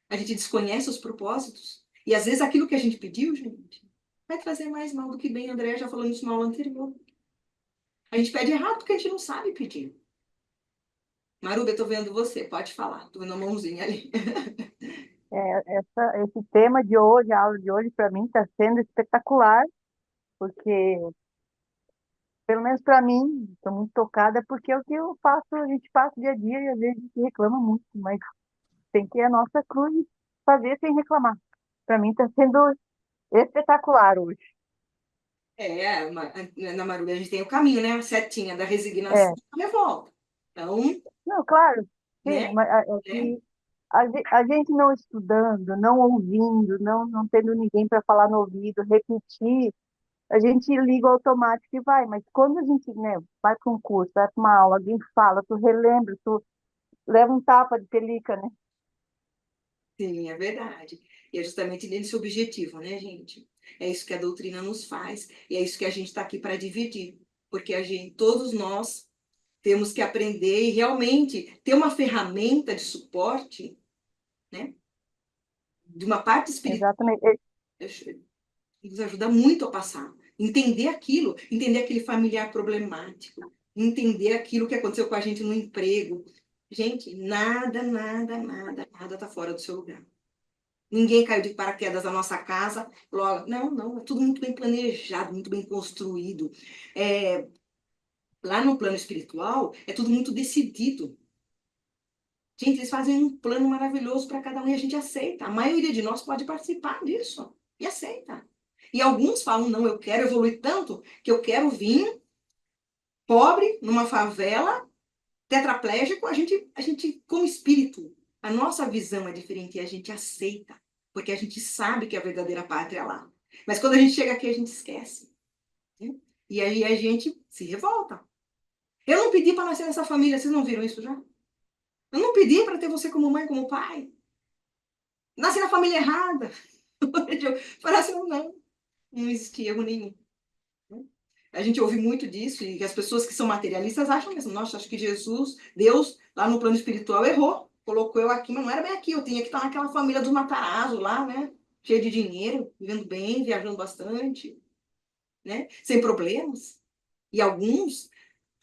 A gente desconhece os propósitos. E às vezes aquilo que a gente pediu, gente, vai trazer mais mal do que bem. A Andrea já falou isso no aula anterior. A gente pede errado porque a gente não sabe pedir. Maruba, eu tô vendo você, pode falar. Tô vendo a mãozinha ali. Esse tema de hoje, a aula de hoje, para mim, está sendo espetacular, porque, pelo menos para mim, estou muito tocada, porque é o que eu faço, a gente passa dia a dia e às vezes a gente reclama muito, mas tem que ir a nossa cruz fazer sem reclamar. Para mim, está sendo espetacular hoje. Na Maruba a gente tem o caminho, né? A setinha da resignação É, e da revolta. Então, não, claro, sim, né? mas é né? que a gente não estudando, não ouvindo, não tendo ninguém para falar no ouvido, repetir, a gente liga o automático e vai, mas quando a gente, né, vai para um curso, vai para uma aula, alguém fala, tu relembra, tu leva um tapa de pelica, né? Sim, é verdade. E é justamente nesse objetivo, né, gente? É isso que a doutrina nos faz, e é isso que a gente está aqui para dividir. Porque todos nós temos que aprender e realmente ter uma ferramenta de suporte, né? De uma parte espiritual, Exatamente. nos ajuda muito a passar. Entender aquele familiar problemático, entender aquilo que aconteceu com a gente no emprego. Gente, nada, nada, nada, nada está fora do seu lugar. Ninguém caiu de paraquedas na nossa casa, logo. Não, não, é tudo muito bem planejado, muito bem construído. É, lá no plano espiritual, é tudo muito decidido. Gente, eles fazem um plano maravilhoso para cada um e a gente aceita. A maioria de nós pode participar disso e aceita. E alguns falam, não, eu quero evoluir tanto que eu quero vir pobre, numa favela, tetraplégico. A gente, como espírito, a nossa visão é diferente e a gente aceita, porque a gente sabe que a verdadeira pátria é lá. Mas quando a gente chega aqui, a gente esquece, né? E aí a gente se revolta. Eu não pedi para nascer nessa família, vocês não viram isso já? Eu não pedi para ter você como mãe, como pai. Nasci na família errada. Eu falei assim, não existia erro nenhum. A gente ouve muito disso, e as pessoas que são materialistas acham mesmo, nossa, acho que Jesus, Deus, lá no plano espiritual, errou. Colocou eu aqui, mas não era bem aqui. Eu tinha que estar naquela família dos Matarazzo lá, né? Cheio de dinheiro, vivendo bem, viajando bastante, né? Sem problemas. E alguns,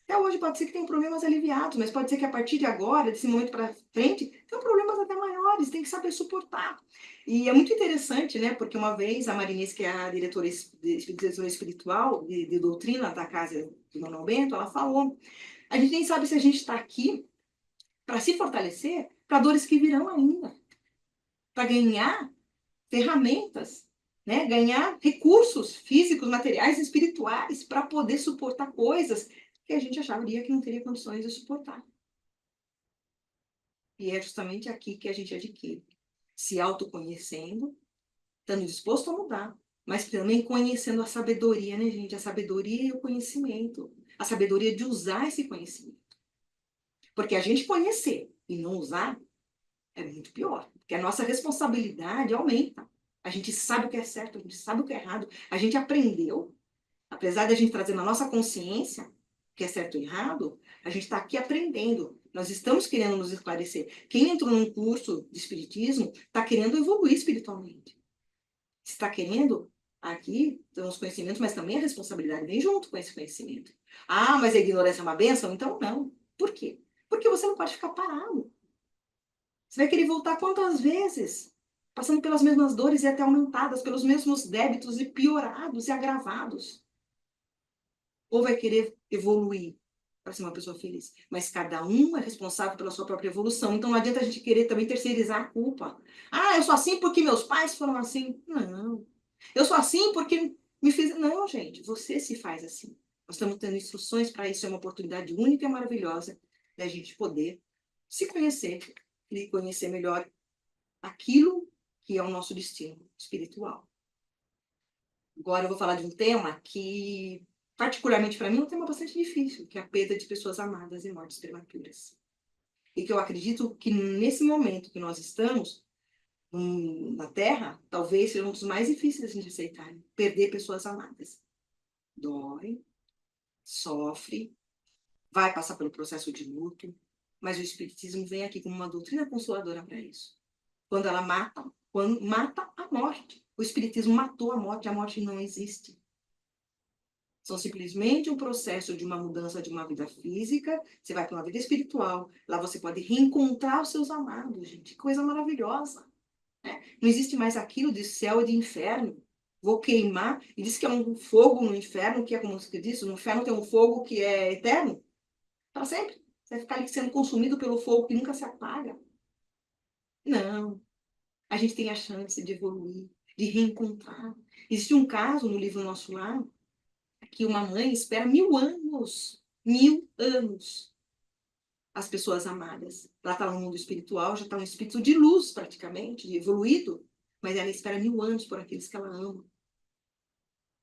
até hoje, pode ser que tenham problemas aliviados, mas pode ser que a partir de agora, desse momento para frente, tenham problemas até maiores, tem que saber suportar. E é muito interessante, né? Porque uma vez a Marinês, que é a diretora espiritual de doutrina da casa de Manuel Bento, ela falou: a gente nem sabe se a gente está aqui para se fortalecer para dores que virão ainda, para ganhar ferramentas, né? Ganhar recursos físicos, materiais e espirituais para poder suportar coisas que a gente acharia que não teria condições de suportar. E é justamente aqui que a gente adquire, se autoconhecendo, estando disposto a mudar, mas também conhecendo a sabedoria, né, gente? A sabedoria e o conhecimento. A sabedoria de usar esse conhecimento. Porque a gente conhecer e não usar é muito pior. Porque a nossa responsabilidade aumenta. A gente sabe o que é certo, a gente sabe o que é errado. A gente aprendeu, apesar de a gente trazer na nossa consciência o que é certo e errado, a gente está aqui aprendendo. Nós estamos querendo nos esclarecer. Quem entrou num curso de espiritismo está querendo evoluir espiritualmente. Está querendo aqui ter os conhecimentos, mas também a responsabilidade vem junto com esse conhecimento. Ah, mas a ignorância é uma bênção? Então não. Por quê? Porque você não pode ficar parado. Você vai querer voltar quantas vezes? Passando pelas mesmas dores e até aumentadas, pelos mesmos débitos e piorados e agravados. Ou vai querer evoluir para ser uma pessoa feliz. Mas cada um é responsável pela sua própria evolução. Então não adianta a gente querer também terceirizar a culpa. Ah, eu sou assim porque meus pais foram assim. Não. Eu sou assim porque me fiz. Não, gente, você se faz assim. Nós estamos tendo instruções para isso, é uma oportunidade única e maravilhosa da gente poder se conhecer e conhecer melhor aquilo que é o nosso destino espiritual. Agora eu vou falar de um tema que, particularmente para mim, é um tema bastante difícil, que é a perda de pessoas amadas e mortes prematuras. E que eu acredito que nesse momento que nós estamos na Terra, talvez seja um dos mais difíceis de aceitar, perder pessoas amadas. Dói, sofre, vai passar pelo processo de luto, mas o Espiritismo vem aqui como uma doutrina consoladora para isso. Quando mata a morte. O Espiritismo matou a morte não existe. São simplesmente um processo de uma mudança de uma vida física, você vai para uma vida espiritual, lá você pode reencontrar os seus amados, gente, que coisa maravilhosa. Né? Não existe mais aquilo de céu e de inferno. Vou queimar, e diz que é um fogo no inferno, que é como você disse, no inferno tem um fogo que é eterno, para sempre. Você vai ficar ali sendo consumido pelo fogo que nunca se apaga. Não. A gente tem a chance de evoluir, de reencontrar. Existe um caso no livro Nosso Lar, que uma mãe espera 1000 anos, as pessoas amadas. Ela está no mundo espiritual, já está um espírito de luz praticamente, de evoluído, mas ela espera 1000 anos por aqueles que ela ama.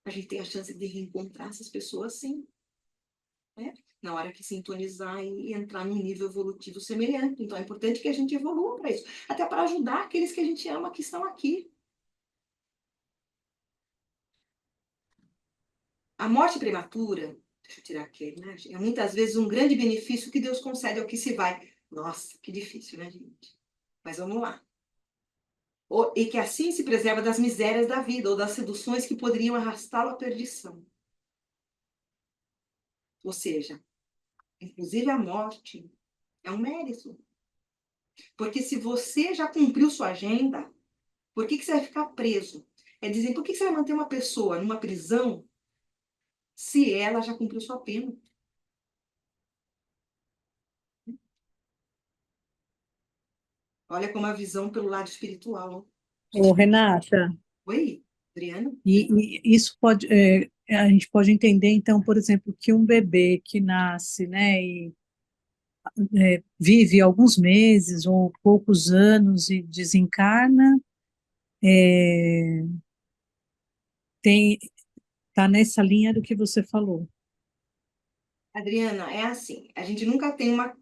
A gente tem a chance de reencontrar essas pessoas, sim. né? Na hora que sintonizar e entrar num nível evolutivo semelhante. Então, é importante que a gente evolua para isso, até para ajudar aqueles que a gente ama que estão aqui. A morte prematura, deixa eu tirar aqui a imagem, é muitas vezes um grande benefício que Deus concede ao que se vai. Nossa, que difícil, né, gente? Mas vamos lá. E que assim se preserva das misérias da vida ou das seduções que poderiam arrastá-lo à perdição. Ou seja, inclusive a morte é um mérito. Porque se você já cumpriu sua agenda, por que você vai ficar preso? É dizer, por que você vai manter uma pessoa numa prisão se ela já cumpriu sua pena? Olha como a visão pelo lado espiritual. Ô, Renata, Oi, Adriana? isso pode, a gente pode entender, então, por exemplo, que um bebê que nasce, né, e vive alguns meses ou poucos anos e desencarna, é, tem, tá nessa linha do que você falou. Adriana, é assim, a gente nunca tem uma...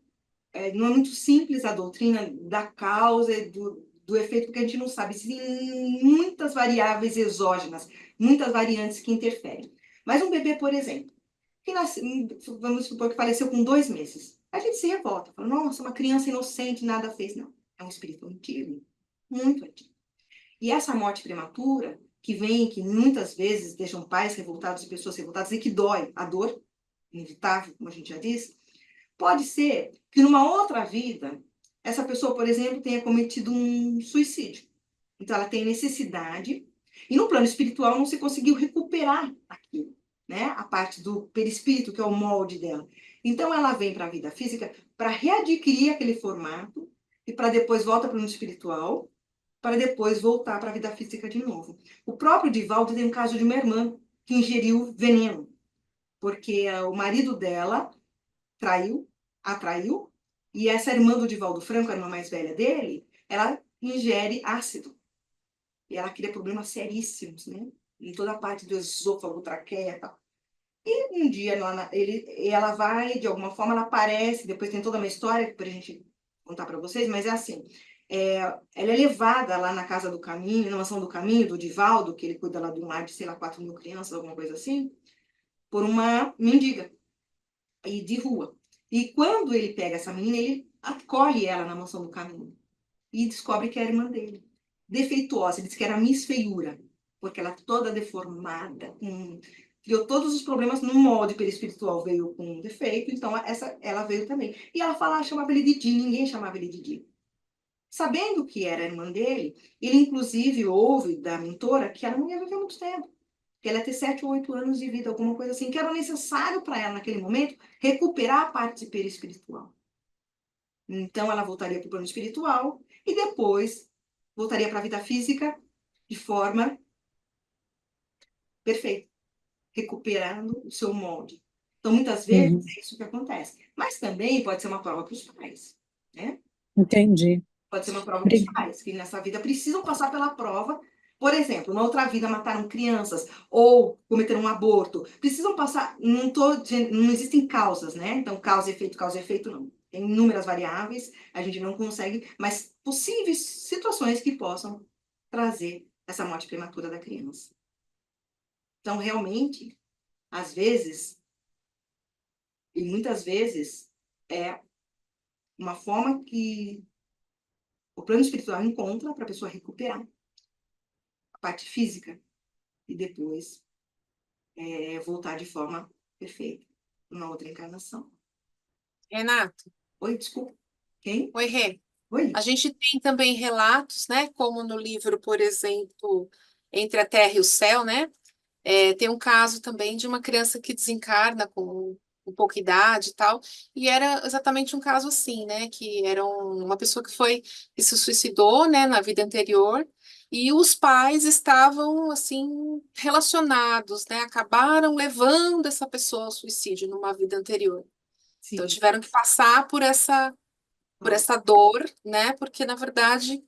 não é muito simples a doutrina da causa e do efeito, porque a gente não sabe. Existem muitas variáveis exógenas, muitas variantes que interferem. Mas um bebê, por exemplo, que nasce, vamos supor que faleceu com 2 meses. A gente se revolta, fala, nossa, uma criança inocente, nada fez. Não, é um espírito antigo, muito antigo. E essa morte prematura, que vem, que muitas vezes deixam pais revoltados e pessoas revoltadas, e que dói, a dor, inevitável, como a gente já disse, pode ser que numa outra vida, essa pessoa, por exemplo, tenha cometido um suicídio. Então, ela tem necessidade, e no plano espiritual não se conseguiu recuperar aquilo, né? A parte do perispírito, que é o molde dela. Então, ela vem para a vida física para readquirir aquele formato, e para depois volta para o mundo espiritual, para depois voltar para a vida física de novo. O próprio Divaldo tem um caso de uma irmã que ingeriu veneno, porque o marido dela atraiu, e essa irmã do Divaldo Franco, a irmã mais velha dele, ela ingere ácido. E ela cria problemas seríssimos, né? Em toda a parte do esôfago, traqueia e tal. E um dia ela vai, de alguma forma, ela aparece, depois tem toda uma história para a gente contar para vocês, mas é assim, ela é levada lá na Casa do Caminho, na Mansão do Caminho, do Divaldo, que ele cuida lá de um lar de, sei lá, 4.000 crianças, alguma coisa assim, por uma mendiga e de rua. E quando ele pega essa menina, ele acolhe ela na Mansão do Caminho e descobre que é a irmã dele. Defeituosa, diz que era Miss Feiura, porque ela toda deformada, criou todos os problemas no molde perispiritual, veio com um defeito, então ela veio também. E ela chamava ele de Di, ninguém chamava ele de Di. Sabendo que era a irmã dele, ele inclusive ouve da mentora que ela não ia viver muito tempo, que ela ia ter 7 ou 8 anos de vida, alguma coisa assim, que era necessário para ela, naquele momento, recuperar a parte perispiritual. Então, ela voltaria para o plano espiritual e depois voltaria para a vida física de forma perfeita, recuperando o seu molde. Então, muitas vezes, Uhum, é isso que acontece. Mas também pode ser uma prova para os pais, né? entendi. Pode ser uma prova para os Bri- pais, que nessa vida precisam passar pela prova. Por exemplo, na outra vida mataram crianças ou cometeram um aborto. Precisam passar, não existem causas, né? Então, causa e efeito não. Tem inúmeras variáveis, a gente não consegue, mas possíveis situações que possam trazer essa morte prematura da criança. Então, realmente, às vezes, e muitas vezes, é uma forma que o plano espiritual encontra para a pessoa recuperar a parte física e depois voltar de forma perfeita numa outra encarnação. Renato, Oi, desculpa. Quem? oi, Rê. Oi. A gente tem também relatos, né, como no livro, por exemplo, Entre a Terra e o Céu, né? Tem um caso também de uma criança que desencarna com pouca idade e tal, e era exatamente um caso assim, né? Que era uma pessoa que se suicidou, né, na vida anterior, e os pais estavam assim relacionados, né? Acabaram levando essa pessoa ao suicídio numa vida anterior. Então Sim. tiveram que passar por essa dor, né? Porque na verdade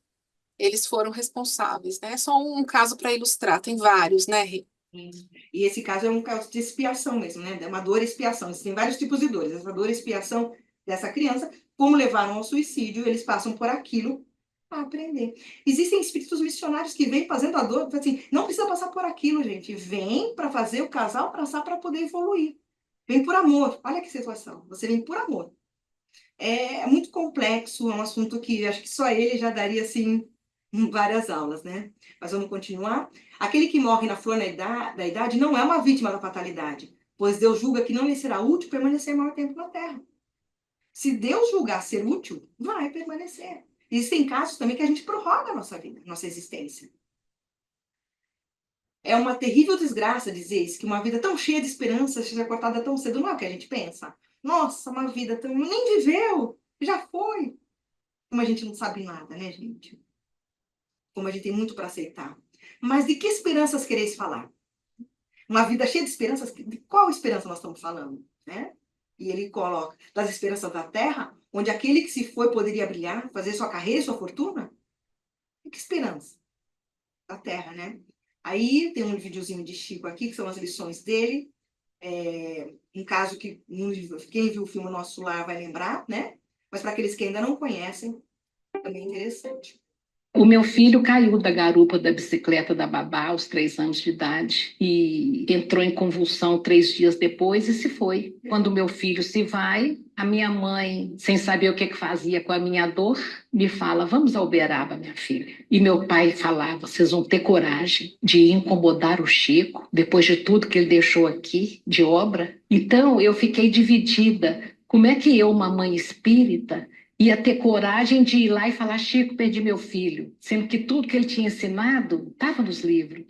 eles foram responsáveis, né? É só um caso para ilustrar, tem vários, né, Rê? E esse caso é um caso de expiação mesmo, né? É uma dor expiação. Existem vários tipos de dores. Essa dor expiação dessa criança, como levaram ao suicídio, eles passam por aquilo para aprender. Existem espíritos missionários que vêm fazendo a dor, assim, não precisa passar por aquilo, gente. Vem para fazer o casal passar para poder evoluir. Vem por amor. Olha que situação. Você vem por amor. É muito complexo, é um assunto que acho que só ele já daria, assim, várias aulas, né? Mas vamos continuar. Aquele que morre na flor da idade não é uma vítima da fatalidade, pois Deus julga que não lhe será útil permanecer maior tempo na Terra. Se Deus julgar ser útil, vai permanecer. Existem casos também que a gente prorroga a nossa vida, nossa existência. É uma terrível desgraça dizer isso, que uma vida tão cheia de esperança seja cortada tão cedo. Não é o que a gente pensa? Nossa, uma vida tão... Nem viveu, já foi. Como a gente não sabe nada, né, gente? Como a gente tem muito para aceitar. Mas de que esperanças quereis falar? Uma vida cheia de esperanças, de qual esperança nós estamos falando, né? E ele coloca, das esperanças da terra, onde aquele que se foi poderia brilhar, fazer sua carreira e sua fortuna? E que esperança? Da terra, né? Aí tem um videozinho de Chico aqui, que são as lições dele. Um caso que quem viu o filme Nosso Lar vai lembrar, né? Mas para aqueles que ainda não conhecem, também é interessante. O meu filho caiu da garupa da bicicleta da babá aos 3 anos de idade e entrou em convulsão 3 dias depois e se foi. Quando o meu filho se vai, a minha mãe, sem saber o que fazia com a minha dor, me fala, vamos a Uberaba, minha filha. E meu pai falava, vocês vão ter coragem de incomodar o Chico, depois de tudo que ele deixou aqui, de obra. Então, eu fiquei dividida. Como é que eu, uma mãe espírita, ia ter coragem de ir lá e falar, Chico, perdi meu filho, sendo que tudo que ele tinha ensinado estava nos livros.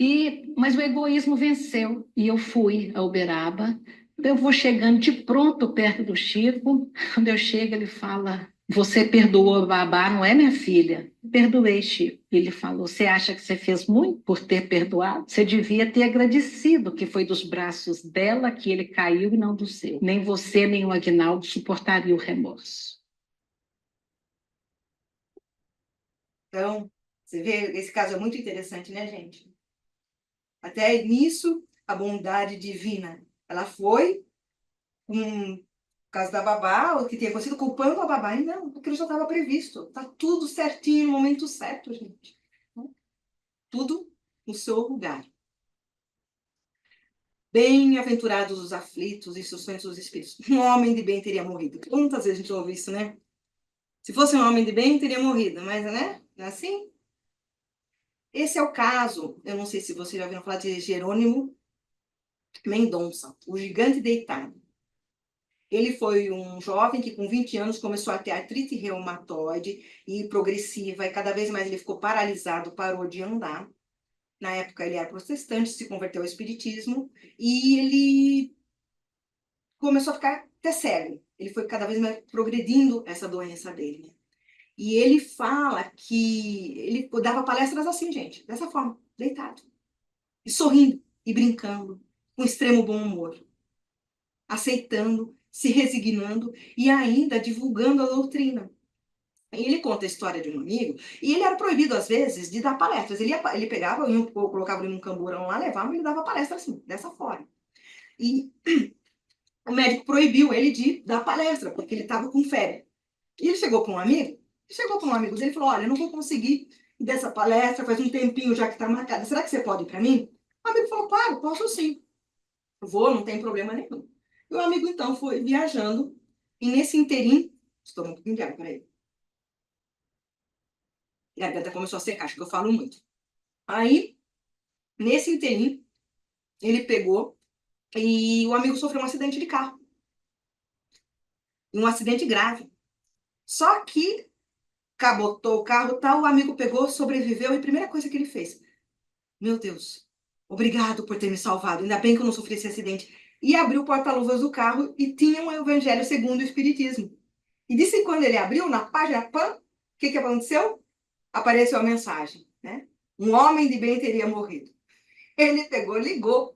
Mas o egoísmo venceu e eu fui a Uberaba. Eu vou chegando de pronto perto do Chico. Quando eu chego, ele fala, você perdoou a babá, não é, minha filha? Perdoei, Chico. Ele falou, você acha que você fez muito por ter perdoado? Você devia ter agradecido que foi dos braços dela que ele caiu e não do seu. Nem você, nem o Aguinaldo suportariam o remorso. Então, você vê, esse caso é muito interessante, né, gente? Até nisso, a bondade divina, ela foi, com o caso da babá, o que tinha acontecido, culpando a babá, e não, aquilo já estava previsto. Está tudo certinho no momento certo, gente. Tudo no seu lugar. Bem-aventurados os aflitos e sustentes dos espíritos. Um homem de bem teria morrido. Quantas vezes a gente ouve isso, né? Se fosse um homem de bem, teria morrido, mas, né? Não é assim? Esse é o caso, eu não sei se vocês já ouviram falar de Jerônimo Mendonça, o gigante deitado. Ele foi um jovem que com 20 anos começou a ter artrite reumatoide e progressiva, e cada vez mais ele ficou paralisado, parou de andar. Na época ele era protestante, se converteu ao espiritismo, e ele começou a ficar até cego. Ele foi cada vez mais progredindo essa doença dele, né? E ele fala que ele dava palestras assim, gente, dessa forma, deitado. E sorrindo, e brincando, com extremo bom humor. Aceitando, se resignando e ainda divulgando a doutrina. E ele conta a história de um amigo, e ele era proibido, às vezes, de dar palestras. Ele pegava, colocava ele num camburão lá, levava e ele dava palestra assim, dessa forma. E o médico proibiu ele de dar palestra, porque ele estava com febre. E ele chegou para um amigo dele e falou, olha, eu não vou conseguir dessa palestra, faz um tempinho já que está marcada, será que você pode ir para mim? O amigo falou, claro, posso sim. Vou, não tem problema nenhum. E o amigo, então, foi viajando, e nesse inteirinho, estou um pouquinho de água, peraí. A garganta começou a secar, acho que eu falo muito. Aí, nesse inteirinho, ele pegou, e o amigo sofreu um acidente de carro. Um acidente grave. Só que cabotou o carro, tal, o amigo pegou, sobreviveu, e a primeira coisa que ele fez, meu Deus, obrigado por ter me salvado, ainda bem que eu não sofri esse acidente. E abriu o porta-luvas do carro e tinha um Evangelho segundo o Espiritismo. E disse que quando ele abriu, na página PAN, o que aconteceu? Apareceu a mensagem, né? Um homem de bem teria morrido. Ele pegou, ligou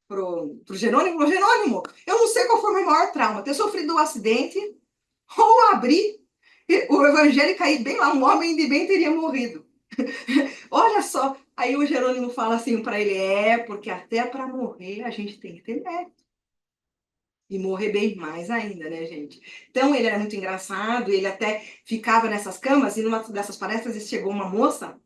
pro Jerônimo, Jerônimo, eu não sei qual foi o meu maior trauma, ter sofrido um acidente ou abrir o Evangelho e cair bem lá, um homem de bem teria morrido. Olha só, Aí o Jerônimo fala assim para ele, porque até para morrer a gente tem que ter mérito. E morrer bem mais ainda, né, gente? Então, ele era muito engraçado, ele até ficava nessas camas, e numa dessas palestras chegou uma moça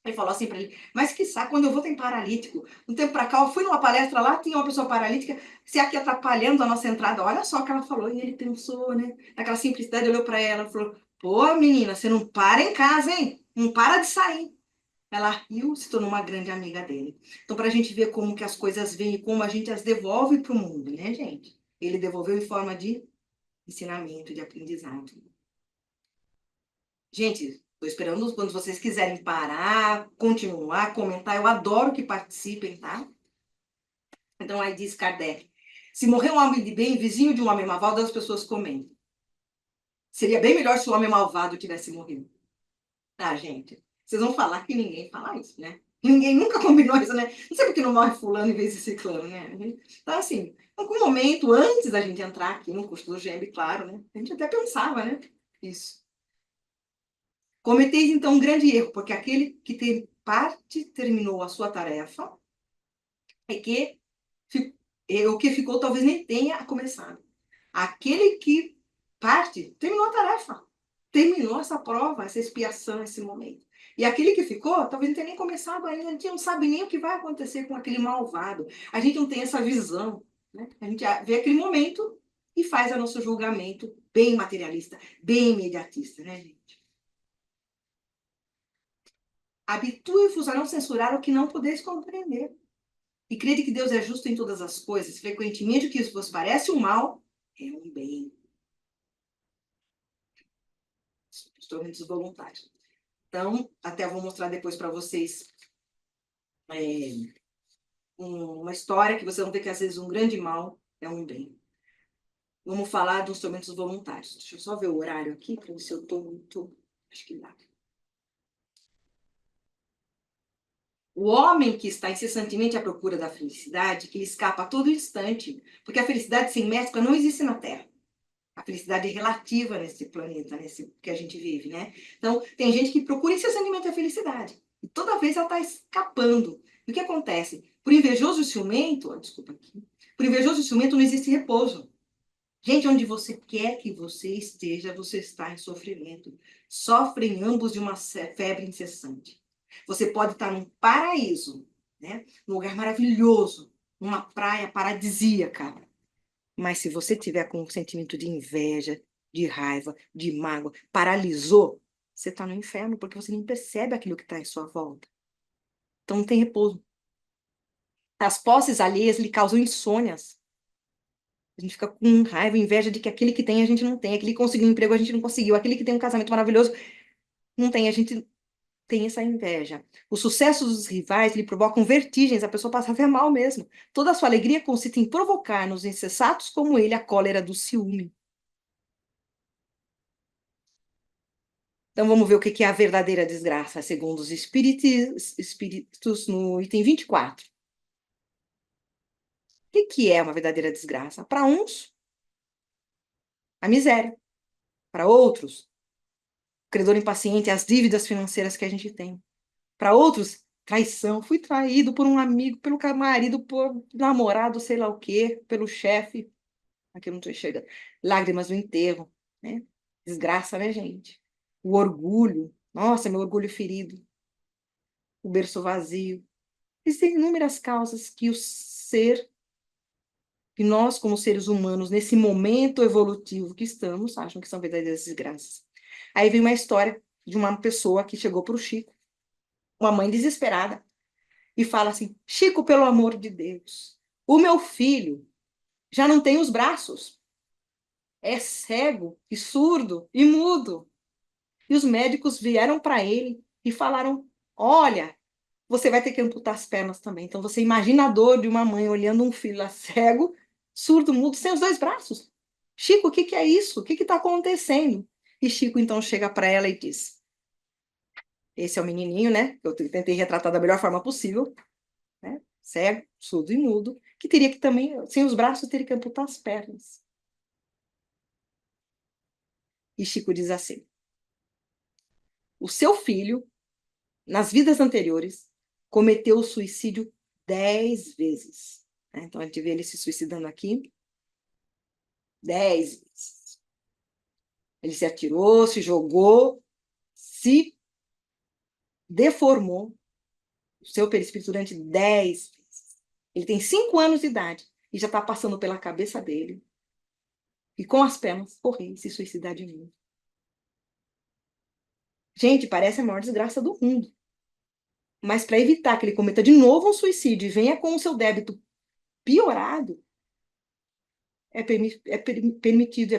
e falou assim para ele, mas que saco, quando eu vou tem paralítico. Um tempo para cá, eu fui numa palestra lá, tinha uma pessoa paralítica, se aqui atrapalhando a nossa entrada, olha só o que ela falou. E ele pensou, né? Naquela simplicidade, olhou para ela e falou, pô, menina, você não para em casa, hein? Não para de sair. Ela riu, se tornou uma grande amiga dele. Então, para a gente ver como que as coisas vêm e como a gente as devolve para o mundo, né, gente? Ele devolveu em forma de ensinamento, de aprendizado. Gente, estou esperando quando vocês quiserem parar, continuar, comentar. Eu adoro que participem, tá? Então, aí diz Kardec. Se morrer um homem de bem, vizinho de um homem malvado, as pessoas comentam. Seria bem melhor se o homem malvado tivesse morrido. Tá, gente? Vocês vão falar que ninguém fala isso, né? Ninguém nunca combinou isso, né? Não sei por que não morre fulano em vez de ciclano, né? Então, assim, em algum momento, antes da gente entrar aqui no curso do GEB, claro, né? A gente até pensava, né? Isso. Cometeis, então, um grande erro, porque aquele que tem parte terminou a sua tarefa, o que ficou talvez nem tenha começado. Aquele que parte terminou a tarefa, terminou essa prova, essa expiação, esse momento. E aquele que ficou, talvez não tenha nem começado ainda, a gente não sabe nem o que vai acontecer com aquele malvado. A gente não tem essa visão, né? A gente vê aquele momento e faz o nosso julgamento bem materialista, bem imediatista, né, gente? Habitue-vos a não censurar o que não podeis compreender. E crede que Deus é justo em todas as coisas. Frequentemente, o que vos parece um mal é um bem. Instrumentos voluntários. Então, até vou mostrar depois para vocês uma história que vocês vão ver que às vezes um grande mal é um bem. Vamos falar dos instrumentos voluntários. Deixa eu só ver o horário aqui, para ver se eu estou muito... Acho que dá. O homem que está incessantemente à procura da felicidade, que lhe escapa a todo instante, porque a felicidade sem mescla não existe na Terra. A felicidade é relativa nesse planeta, nesse que a gente vive, né? Então, tem gente que procura incessantemente a felicidade. E toda vez ela está escapando. E o que acontece? Por invejoso e ciumento, desculpa aqui, por invejoso e ciumento não existe repouso. Gente, onde você quer que você esteja, você está em sofrimento. Sofrem ambos de uma febre incessante. Você pode estar num paraíso, né? Num lugar maravilhoso, numa praia paradisíaca. Mas se você tiver com um sentimento de inveja, de raiva, de mágoa, paralisou, você está no inferno, porque você não percebe aquilo que está em sua volta. Então não tem repouso. As posses alheias lhe causam insônias. A gente fica com raiva, inveja de que aquele que tem a gente não tem, aquele que conseguiu um emprego a gente não conseguiu, aquele que tem um casamento maravilhoso não tem, a gente tem essa inveja. O sucesso dos rivais lhe provocam vertigens, a pessoa passa até mal mesmo. Toda a sua alegria consiste em provocar nos insensatos como ele a cólera do ciúme. Então vamos ver o que é a verdadeira desgraça, segundo os espíritos no item 24. O que é uma verdadeira desgraça? Para uns, a miséria. Para outros, o credor impaciente, as dívidas financeiras que a gente tem. Para outros, traição. Fui traído por um amigo, pelo marido, por namorado, sei lá o quê, pelo chefe. Aqui eu não estou enxergando. Lágrimas no enterro, né? Desgraça, né, gente? O orgulho. Nossa, meu orgulho ferido. O berço vazio. Existem inúmeras causas que que nós, como seres humanos, nesse momento evolutivo que estamos, acham que são verdadeiras desgraças. Aí vem uma história de uma pessoa que chegou para o Chico, uma mãe desesperada, e fala assim: Chico, pelo amor de Deus, o meu filho já não tem os braços, é cego e surdo e mudo. E os médicos vieram para ele e falaram: olha, você vai ter que amputar as pernas também. Então você imagina a dor de uma mãe olhando um filho lá cego, surdo, mudo, sem os dois braços. Chico, o que que é isso? O que que está acontecendo? E Chico então chega para ela e diz: esse é o menininho, né? Eu tentei retratar da melhor forma possível, né? Cego, surdo e mudo, que teria que também, sem os braços, teria que amputar as pernas. E Chico diz assim: o seu filho, nas vidas anteriores, cometeu suicídio 10 vezes. Né? Então, a gente vê ele se suicidando aqui 10 vezes. Ele se atirou, se jogou, se deformou o seu perispírito durante 10 vezes. Ele tem 5 anos de idade e já está passando pela cabeça dele e com as pernas correr e se suicidar de novo. Gente, parece a maior desgraça do mundo. Mas para evitar que ele cometa de novo um suicídio e venha com o seu débito piorado, permitido,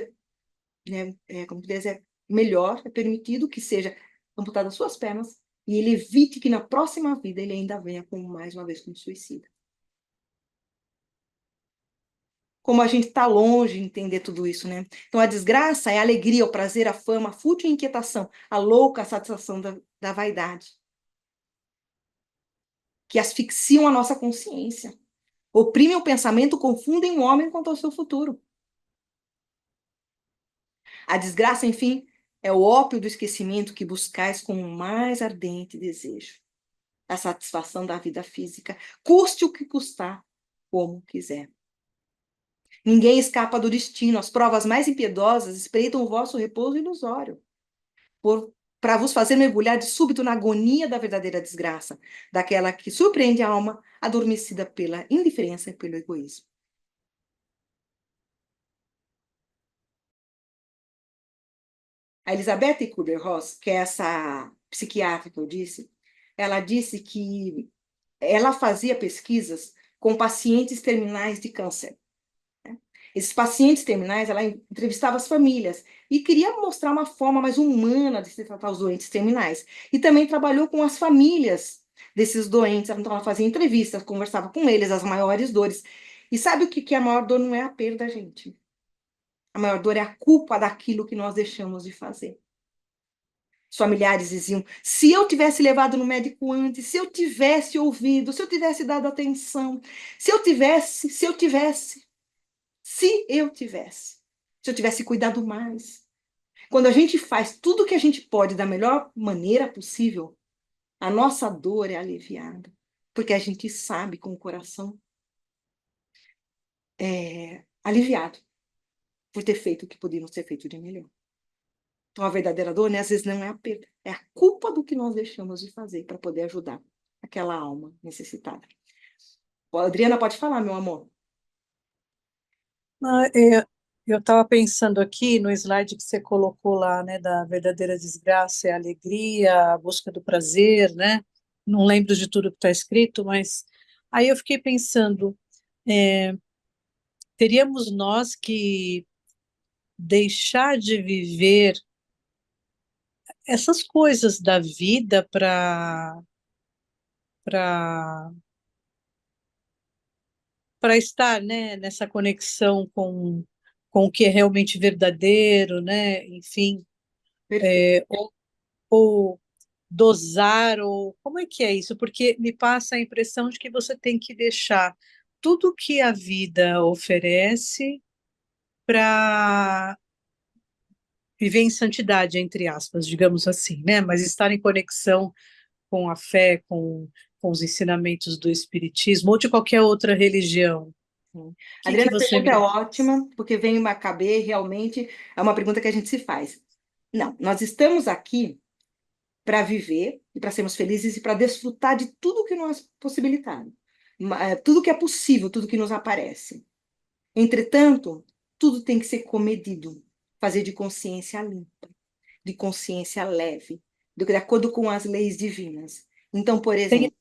como diz, é melhor, é permitido que seja amputado as suas pernas e ele evite que na próxima vida ele ainda venha mais uma vez como suicida. Como a gente está longe de entender tudo isso, né? Então, a desgraça é a alegria, o prazer, a fama, a fútil inquietação, a louca satisfação da vaidade, que asfixiam a nossa consciência, oprimem o pensamento, confundem o homem quanto ao seu futuro. A desgraça, enfim, é o ópio do esquecimento que buscais com o mais ardente desejo. A satisfação da vida física, custe o que custar, como quiser. Ninguém escapa do destino, as provas mais impiedosas espreitam o vosso repouso ilusório, para vos fazer mergulhar de súbito na agonia da verdadeira desgraça, daquela que surpreende a alma adormecida pela indiferença e pelo egoísmo. A Elizabeth Kubler-Ross, que é essa psiquiatra que eu disse, ela disse que ela fazia pesquisas com pacientes terminais de câncer. Esses pacientes terminais, ela entrevistava as famílias e queria mostrar uma forma mais humana de se tratar os doentes terminais. E também trabalhou com as famílias desses doentes. Então, ela fazia entrevistas, conversava com eles, as maiores dores. E sabe o que é a maior dor? Não é a perda, gente. A maior dor é a culpa daquilo que nós deixamos de fazer. Os familiares diziam, se eu tivesse levado no médico antes, se eu tivesse ouvido, se eu tivesse dado atenção, se eu tivesse cuidado mais. Quando a gente faz tudo o que a gente pode da melhor maneira possível, a nossa dor é aliviada, porque a gente sabe com o coração aliviado por ter feito o que podíamos ter feito de melhor. Então, a verdadeira dor, né, às vezes não é a perda, é a culpa do que nós deixamos de fazer para poder ajudar aquela alma necessitada. Adriana, pode falar, meu amor. Eu estava pensando aqui no slide que você colocou lá, né, da verdadeira desgraça é a alegria, a busca do prazer, né? Não lembro de tudo que está escrito, mas aí eu fiquei pensando, teríamos nós que deixar de viver essas coisas da vida para estar, né, nessa conexão com o que é realmente verdadeiro, né? Enfim, ou dosar, ou como é que é isso? Porque me passa a impressão de que você tem que deixar tudo que a vida oferece para viver em santidade, entre aspas, digamos assim, né? Mas estar em conexão com a fé, com os ensinamentos do Espiritismo ou de qualquer outra religião. Adriana, a Você pergunta me é diz? ótima, porque vem a caber, realmente, é uma pergunta que a gente se faz. Não, nós estamos aqui para viver e para sermos felizes e para desfrutar de tudo que nós possibilitamos, tudo que é possível, tudo que nos aparece. Entretanto, tudo tem que ser comedido, fazer de consciência limpa, de consciência leve, de acordo com as leis divinas. Então, por exemplo,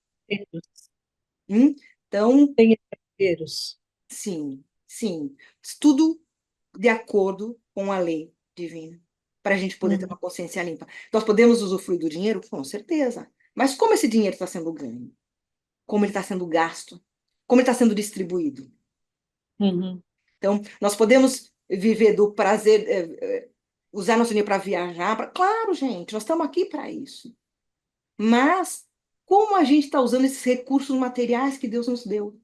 então, Tem exageros. sim, tudo de acordo com a lei divina, para a gente poder ter uma consciência limpa. Nós podemos usufruir do dinheiro? Com certeza. Mas como esse dinheiro está sendo ganho? Como ele está sendo gasto? Como ele está sendo distribuído? Então, nós podemos viver do prazer, usar nosso dinheiro para viajar. Claro, gente, nós estamos aqui para isso. Mas como a gente está usando esses recursos materiais que Deus nos deu?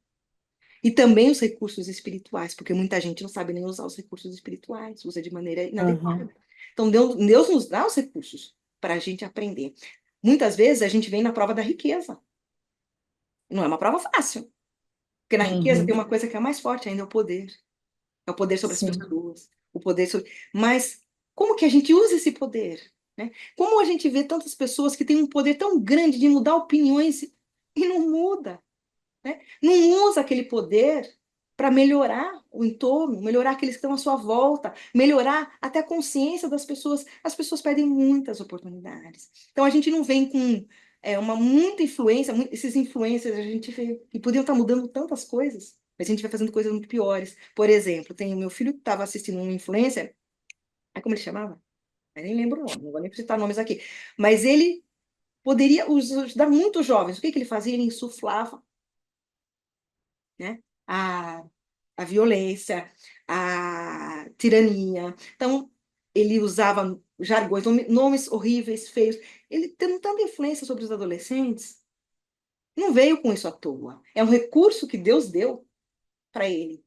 E também os recursos espirituais, porque muita gente não sabe nem usar os recursos espirituais, usa de maneira inadequada. Então, Deus nos dá os recursos para a gente aprender. Muitas vezes a gente vem na prova da riqueza. Não é uma prova fácil, porque na riqueza tem Uhum. uma coisa que é mais forte ainda, é o poder. É o poder sobre as Sim. pessoas, o poder sobre... Mas como que a gente usa esse poder, né? Como a gente vê tantas pessoas que têm um poder tão grande de mudar opiniões e não muda, né? Não usa aquele poder para melhorar o entorno, melhorar aqueles que estão à sua volta, melhorar até a consciência das pessoas. As pessoas perdem muitas oportunidades. Então a gente não vem com uma muita influência, esses influencers a gente vê que podiam estar mudando tantas coisas, mas a gente vai fazendo coisas muito piores. Por exemplo, tem o meu filho que estava assistindo um influencer, como ele chamava? Eu nem lembro o nome, não vou nem citar nomes aqui, mas ele poderia ajudar muitos jovens. O que que ele fazia? Ele insuflava, né? A violência, a tirania. Então, ele usava jargões, nomes horríveis, feios. Ele tendo tanta influência sobre os adolescentes, não veio com isso à toa. É um recurso que Deus deu para ele,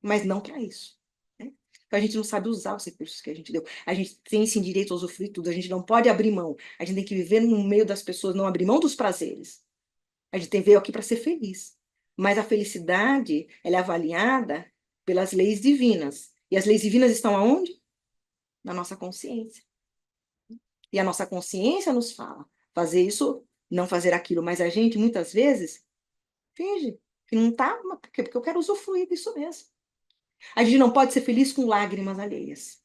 mas não para isso, né? Então, a gente não sabe usar os recursos que a gente deu. A gente tem sim direito a usufruir tudo, a gente não pode abrir mão. A gente tem que viver no meio das pessoas, não abrir mão dos prazeres. A gente veio aqui para ser feliz. Mas a felicidade, ela é avaliada pelas leis divinas. E as leis divinas estão aonde? Na nossa consciência. E a nossa consciência nos fala fazer isso, não fazer aquilo. Mas a gente, muitas vezes, finge que não está, porque eu quero usufruir disso mesmo. A gente não pode ser feliz com lágrimas alheias.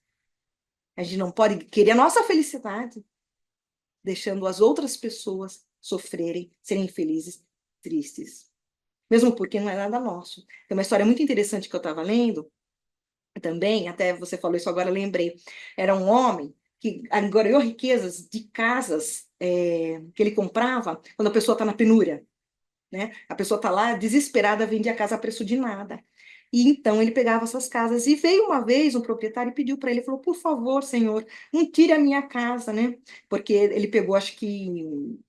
A gente não pode querer a nossa felicidade, deixando as outras pessoas sofrerem, serem infelizes, tristes. Mesmo porque não é nada nosso. Tem uma história muito interessante que eu estava lendo, também, até você falou isso agora, eu lembrei. Era um homem que angariou riquezas de casas que ele comprava quando a pessoa está na penúria, né? A pessoa está lá desesperada, vendia a casa a preço de nada. E então ele pegava essas casas e veio uma vez um proprietário e pediu para ele, falou, por favor, senhor, não tire a minha casa, né? Porque ele pegou, acho que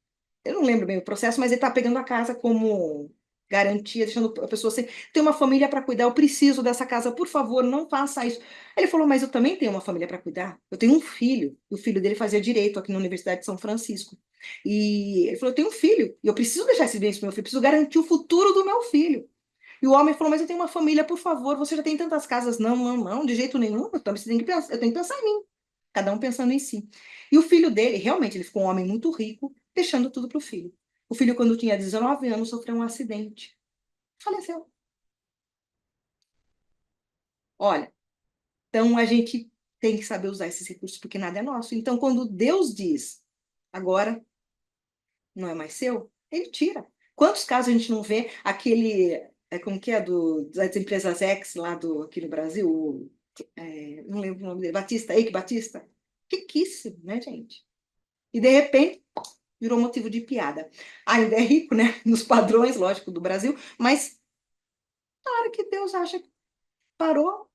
eu não lembro bem o processo, mas ele está pegando a casa como garantia, deixando a pessoa assim, tem uma família para cuidar, eu preciso dessa casa, por favor, não faça isso. Ele falou, mas eu também tenho uma família para cuidar, eu tenho um filho, e o filho dele fazia direito aqui na Universidade de São Francisco. E ele falou, eu tenho um filho, e eu preciso deixar esse bem para o meu filho, preciso garantir o futuro do meu filho. E o homem falou, mas eu tenho uma família, por favor, você já tem tantas casas. Não, não, não, de jeito nenhum, então você tem que pensar, eu tenho que pensar em mim. Cada um pensando em si. E o filho dele, realmente, ele ficou um homem muito rico, deixando tudo para o filho. O filho, quando tinha 19 anos, sofreu um acidente. Faleceu. Olha, então a gente tem que saber usar esses recursos, porque nada é nosso. Então, quando Deus diz, agora não é mais seu, ele tira. Quantos casos a gente não vê aquele, como que é, das empresas X lá aqui no Brasil, não lembro o nome dele, Batista, Eike Batista? Riquíssimo, né, gente? E, de repente, virou motivo de piada. Ainda é rico, né, nos padrões, lógico, do Brasil, mas na hora que Deus acha que parou,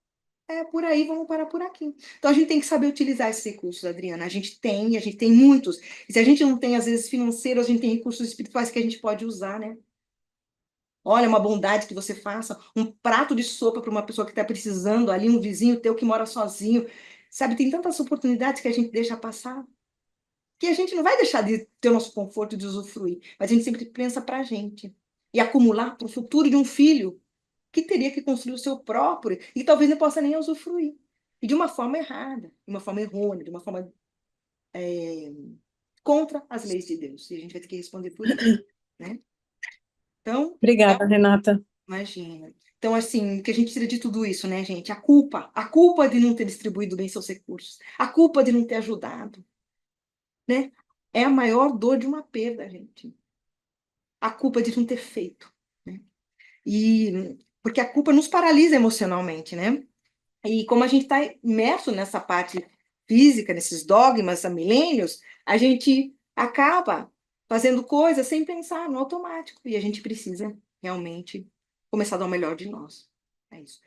é por aí, vamos parar por aqui. Então, a gente tem que saber utilizar esses recursos, Adriana. A gente tem muitos. E se a gente não tem, às vezes, financeiros, a gente tem recursos espirituais que a gente pode usar, né? Olha, uma bondade que você faça, um prato de sopa para uma pessoa que está precisando ali, um vizinho teu que mora sozinho. Sabe, tem tantas oportunidades que a gente deixa passar, que a gente não vai deixar de ter o nosso conforto de usufruir, mas a gente sempre pensa para a gente. E acumular para o futuro de um filho que teria que construir o seu próprio e talvez não possa nem usufruir. E de uma forma errada, de uma forma errônea, de uma forma contra as leis de Deus. E a gente vai ter que responder por isso, né? Então, Obrigada, Renata. imagina. Então, assim, o que a gente tira de tudo isso, né, gente? A culpa de não ter distribuído bem seus recursos, a culpa de não ter ajudado, né? É a maior dor de uma perda, gente. A culpa de não ter feito, né? E porque a culpa nos paralisa emocionalmente, né? E como a gente está imerso nessa parte física, nesses dogmas há milênios, a gente acaba fazendo coisas sem pensar no automático. E a gente precisa realmente começar a dar o melhor de nós. É isso.